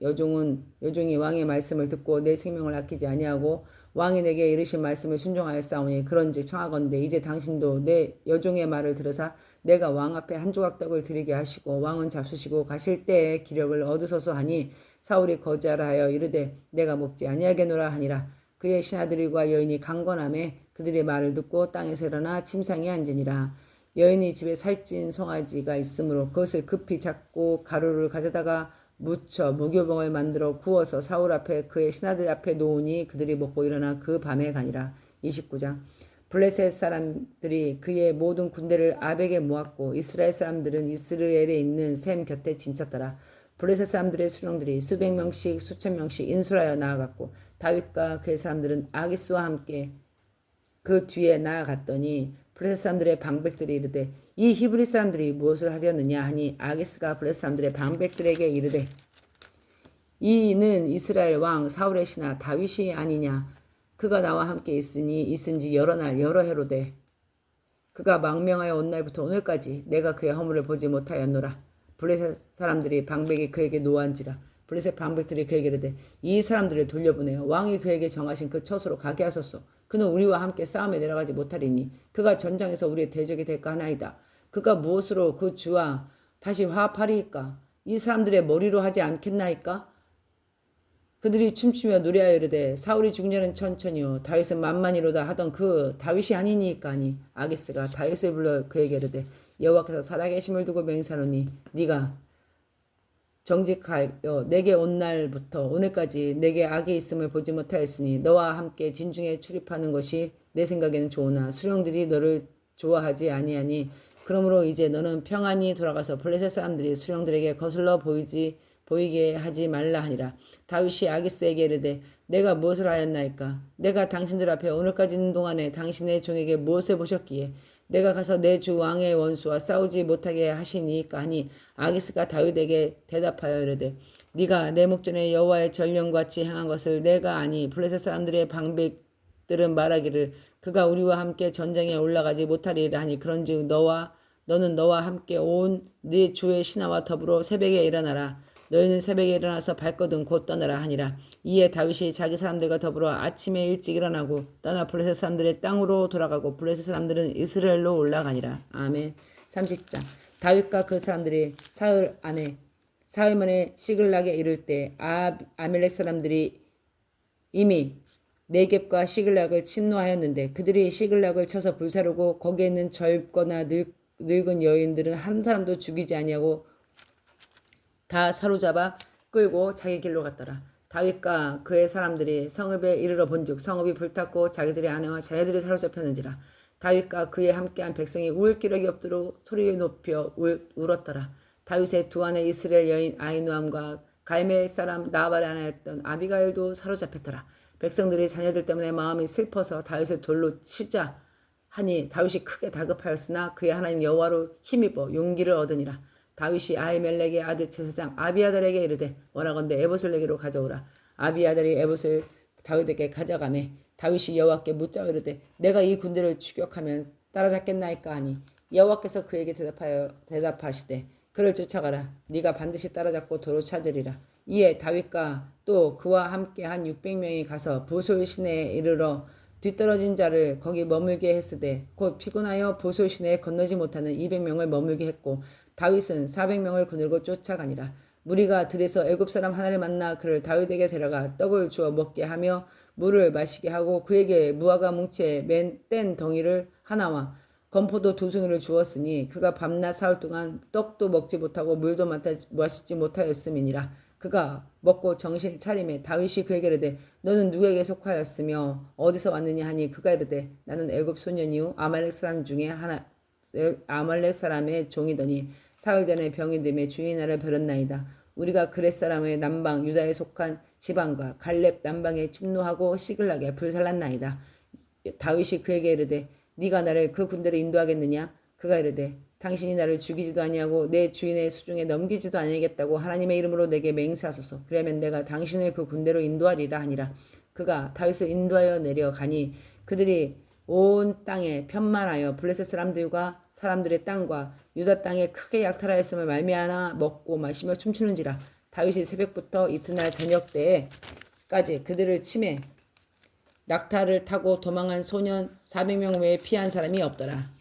말씀을 듣고 내 생명을 아끼지 아니하고 왕이 내게 이르신 말씀을 순종하였사오니 그런즉 청하건대 이제 당신도 내 여종의 말을 들으사 내가 왕 앞에 한 조각 떡을 드리게 하시고 왕은 잡수시고 가실 때에 기력을 얻으소서 하니 사울이 거절하여 이르되 내가 먹지 아니하겠노라 하니라. 그의 신하들과 여인이 강건함에 그들의 말을 듣고 땅에서 일어나 침상에 앉으니라. 여인이 집에 살찐 송아지가 있으므로 그것을 급히 잡고 가루를 가져다가 무쳐 무교병을 만들어 구워서 사울 앞에 그의 신하들 앞에 놓으니 그들이 먹고 일어나 그 밤에 가니라. 29장. 블레셋 사람들이 그의 모든 군대를 아벡에 모았고 이스라엘 사람들은 이스라엘에 있는 셈 곁에 진쳤더라. 블레셋 사람들의 수령들이 수백 명씩 수천 명씩 인솔하여 나아갔고 다윗과 그의 사람들은 아기스와 함께 그 뒤에 나아갔더니 블레셋 사람들의 방백들이 이르되 이 히브리 사람들이 무엇을 하려느냐 하니 아기스가 블레셋 사람들의 방백들에게 이르되 이는 이스라엘 왕 사울의 신하 다윗이 아니냐. 그가 나와 함께 있은지 여러 날 여러 해로되 그가 망명하여 온 날부터 오늘까지 내가 그의 허물을 보지 못하였노라. 블레셋 사람들이 방백이 그에게 노한지라. 블레셋 방백들이 그에게 이르되 이 사람들을 돌려보내어 왕이 그에게 정하신 그 처소로 가게 하소서. 그는 우리와 함께 싸움에 내려가지 못하리니 그가 전장에서 우리의 대적이 될까 하나이다. 그가 무엇으로 그 주와 다시 화합하리이까? 이 사람들의 머리로 하지 않겠나이까? 그들이 춤추며 노래하여 이르되 사울이 죽냐는 천천히요 다윗은 만만이로다 하던 그 다윗이 아니니까 하니 아기스가 다윗을 불러 그에게 이르되 여호와께서 살아계심을 두고 맹세하노니 네가 정직하여 내게 온 날부터 오늘까지 내게 악이 있음을 보지 못하였으니 너와 함께 진중에 출입하는 것이 내 생각에는 좋으나 수령들이 너를 좋아하지 아니하니 그러므로 이제 너는 평안히 돌아가서 블레셋 사람들이 수령들에게 거슬러 보이게 하지 말라 하니라. 다윗이 아기스에게 이르되 내가 무엇을 하였나이까? 내가 당신들 앞에 오늘까지 있는 동안에 당신의 종에게 무엇을 보셨기에 내가 가서 내 주 왕의 원수와 싸우지 못하게 하시니까 하니 아기스가 다윗에게 대답하여 이르되 네가 내 목전에 여호와의 전령같이 행한 것을 내가 아니 블레셋 사람들의 방백들은 말하기를 그가 우리와 함께 전쟁에 올라가지 못하리라 하니 그런즉 너는 너와 함께 온 네 주의 신하와 더불어 새벽에 일어나라. 너희는 새벽에 일어나서 발거든 곧 떠나라 하니라. 이에 다윗이 자기 사람들과 더불어 아침에 일찍 일어나고 떠나 블레셋 사람들의 땅으로 돌아가고 블레셋 사람들은 이스라엘로 올라가니라. 아멘. 30장. 다윗과 그 사람들이 사흘 만에 시글락에 이를 때 아멜렉 사람들이 이미 네겝과 시글락을 침노하였는데 그들이 시글락을 쳐서 불사르고 거기에 있는 젊거나 늙은 여인들은 한 사람도 죽이지 아니하고 다 사로잡아 끌고 자기 길로 갔더라. 다윗과 그의 사람들이 성읍에 이르러 본즉 성읍이 불탔고 자기들의 아내와 자녀들이 사로잡혔는지라. 다윗과 그의 함께한 백성이 울 기력이 없도록 소리 높여 울었더라. 다윗의 두 아내 이스라엘 여인 아히노암과 갈멜 사람 나발의 아내였던 아비가일도 사로잡혔더라. 백성들이 자녀들 때문에 마음이 슬퍼서 다윗을 돌로 치자 하니 다윗이 크게 다급하였으나 그의 하나님 여호와로 힘입어 용기를 얻으니라. 다윗이 아히멜렉의 아들 제사장 아비아달에게 이르되 원하건대 에봇을 내게로 가져오라. 아비아달이 에봇을 다윗에게 가져가매 다윗이 여호와께 묻자 이르되 내가 이 군대를 추격하면 따라잡겠나이까 하니 여호와께서 그에게 대답하시되 그를 쫓아가라. 네가 반드시 따라잡고 도로 찾으리라. 이에 다윗과 또 그와 함께 한 600명이 가서 보솔 시내에 이르러 뒤떨어진 자를 거기 머물게 했으되 곧 피곤하여 보솔 시내에 건너지 못하는 200명을 머물게 했고 다윗은 400명을 거느리고 쫓아가니라. 무리가 들에서 애굽 사람 하나를 만나 그를 다윗에게 데려가 떡을 주어 먹게 하며 물을 마시게 하고 그에게 무화과 뭉치에 뗀 덩이를 하나와 건포도 2송이를 주었으니 그가 밤낮 사흘 동안 떡도 먹지 못하고 물도 마시지 못하였음이니라. 그가 먹고 정신 차림에 다윗이 그에게 이르되 너는 누구에게 속하였으며 어디서 왔느냐 하니 그가 이르되 나는 애굽 소년이요 아말렉 사람 중에 하나 아말렉 사람의 종이더니 사흘 전에 병이 듦에 주인이 나를 버렸나이다. 우리가 그렛 사람의 남방 유다에 속한 지방과 갈렙 남방에 침노하고 시글락에 불살랐나이다. 다윗이 그에게 이르되 네가 나를 그 군대로 인도하겠느냐? 그가 이르되 당신이 나를 죽이지도 아니하고 내 주인의 수중에 넘기지도 아니하겠다고 하나님의 이름으로 내게 맹세하소서. 그러면 내가 당신을 그 군대로 인도하리라 하니라. 그가 다윗을 인도하여 내려가니 그들이 온 땅에 편만하여 블레셋 사람들의 땅과 유다 땅에 크게 약탈하였음을 말미암아 먹고 마시며 춤추는지라. 다윗이 새벽부터 이튿날 저녁 때까지 그들을 치매 낙타를 타고 도망한 소년 400명 외에 피한 사람이 없더라.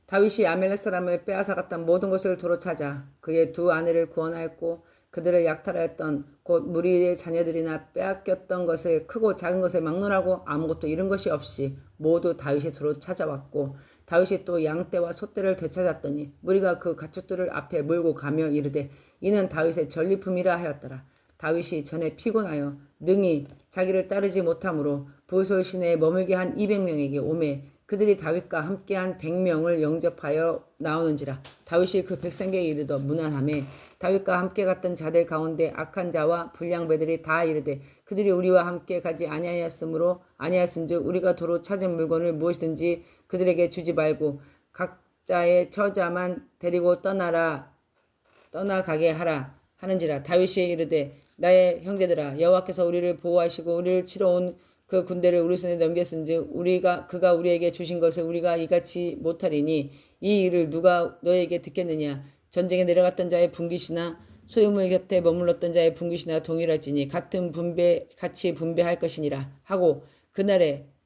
다윗이 아멜렉 사람을 빼앗아갔던 모든 것을 도로 찾아 그의 두 아내를 구원하였고 그들을 약탈하였던 곧 무리의 자녀들이나 빼앗겼던 것을 크고 작은 것을 막론하고 아무것도 잃은 것이 없이 모두 다윗이 도로 찾아왔고 다윗이 또 양떼와 소떼를 되찾았더니 무리가 그 가축들을 앞에 몰고 가며 이르되 이는 다윗의 전리품이라 하였더라. 다윗이 전에 피곤하여 능히 자기를 따르지 못하므로 부솔 시내에 머물게 한 200명에게 오매 그들이 다윗과 함께한 100명을 영접하여 나오는지라. 다윗이 그 백성에게 이르더 무난하매 다윗과 함께 갔던 자들 가운데 악한 자와 불량배들이 다 이르되 그들이 우리와 함께 가지 아니하였은즉 우리가 도로 찾은 물건을 무엇이든지 그들에게 주지 말고 각자의 처자만 데리고 떠나가게 하라 하는지라. 다윗이 이르되 나의 형제들아 여호와께서 우리를 보호하시고 우리를 치러 온 그 군대를 우리 손에 넘겼은즉 그가 우리에게 주신 것을 우리가 이같이 못하리니 이 일을 누가 너에게 듣겠느냐. 전쟁에 내려갔던 자의 분깃이나 소유물 곁에 머물렀던 자의 분깃이나 동일할지니 같이 분배할 것이니라 하고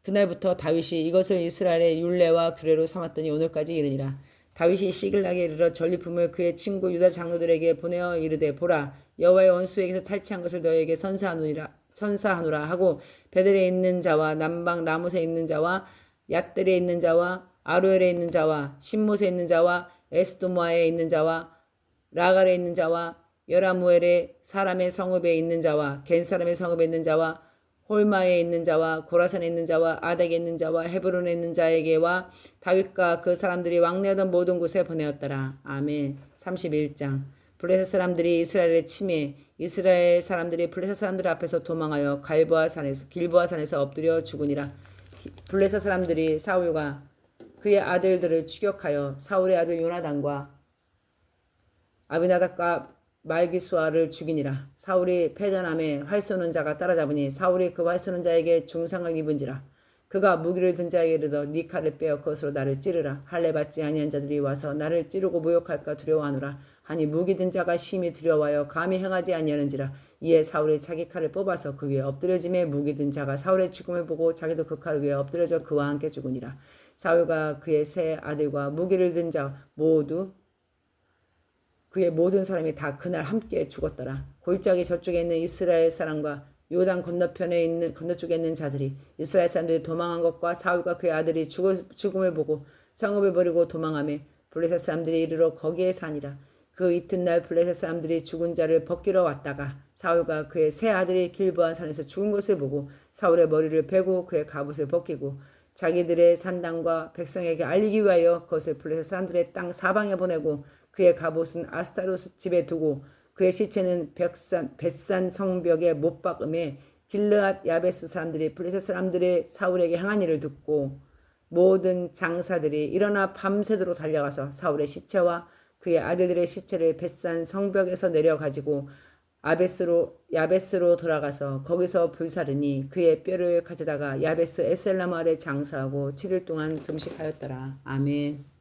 그날부터 다윗이 이것을 이스라엘의 율례와 규례로 삼았더니 오늘까지 이르니라. 다윗이 시글락에 이르러 전리품을 그의 친구 유다 장로들에게 보내어 이르되 보라 여호와의 원수에게서 탈취한 것을 너에게 선사하노라 하고 베델에 있는 자와 남방 라못에 있는 자와 얏들에 있는 자와 아루엘에 있는 자와 신못에 있는 자와 에스도모아에 있는 자와 라갈에 있는 자와 여라무엘의 사람의 성읍에 있는 자와 겐 사람의 성읍에 있는 자와 홀마에 있는 자와 고라산에 있는 자와 아닥에 있는 자와 헤브론에 있는 자에게와 다윗과 그 사람들이 왕래하던 모든 곳에 보내었더라. 아멘. 31장. 블레셋 사람들이 이스라엘을 침해 이스라엘 사람들이 블레셋 사람들 앞에서 도망하여 길보아 산에서 엎드려 죽으니라. 블레셋 사람들이 사울과 그의 아들들을 추격하여 사울의 아들 요나단과 아비나답과 말기수아를 죽이니라. 사울이 패전함에 활 쏘는 자가 따라잡으니 사울이 그 활 쏘는 자에게 중상을 입은지라. 그가 무기를 든 자에게 이르더 네 칼을 빼어 그것으로 나를 찌르라. 할례 받지 아니한 자들이 와서 나를 찌르고 모욕할까 두려워하노라. 하니 무기 든 자가 심히 두려워하여 감히 행하지 아니하는지라. 이에 사울이 자기 칼을 뽑아서 그 위에 엎드려짐에 무기 든 자가 사울의 죽음을 보고 자기도 그 칼 위에 엎드려져 그와 함께 죽으니라. 사울과 그의 세 아들과 무기를 든 자 모두 그의 모든 사람이 다 그날 함께 죽었더라. 골짜기 저쪽에 있는 이스라엘 사람과 요단 건너쪽에 있는 자들이 이스라엘 사람들이 도망한 것과 사울과 그의 아들이 죽음을 보고 성읍을 버리고 도망하며 블레셋 사람들이 이르러 거기에 사니라. 그 이튿날 블레셋 사람들이 죽은 자를 벗기러 왔다가 사울과 그의 세 아들이 길보아 산에서 죽은 것을 보고 사울의 머리를 베고 그의 갑옷을 벗기고 자기들의 산당과 백성에게 알리기 위하여 그것을 블레셋 사람들의 땅 사방에 보내고 그의 갑옷은 아스타로스 집에 두고 그의 시체는 벳산 성벽에 못 박음에 길르앗 야베스 사람들이 블레셋 사람들의 사울에게 행한 일을 듣고 모든 장사들이 일어나 밤새도록 달려가서 사울의 시체와 그의 아들들의 시체를 벳산 성벽에서 내려가지고 야베스로 돌아가서 거기서 불사르니 그의 뼈를 가져다가 야베스 에셀나무 아래 장사하고 7일 동안 금식하였더라. 아멘.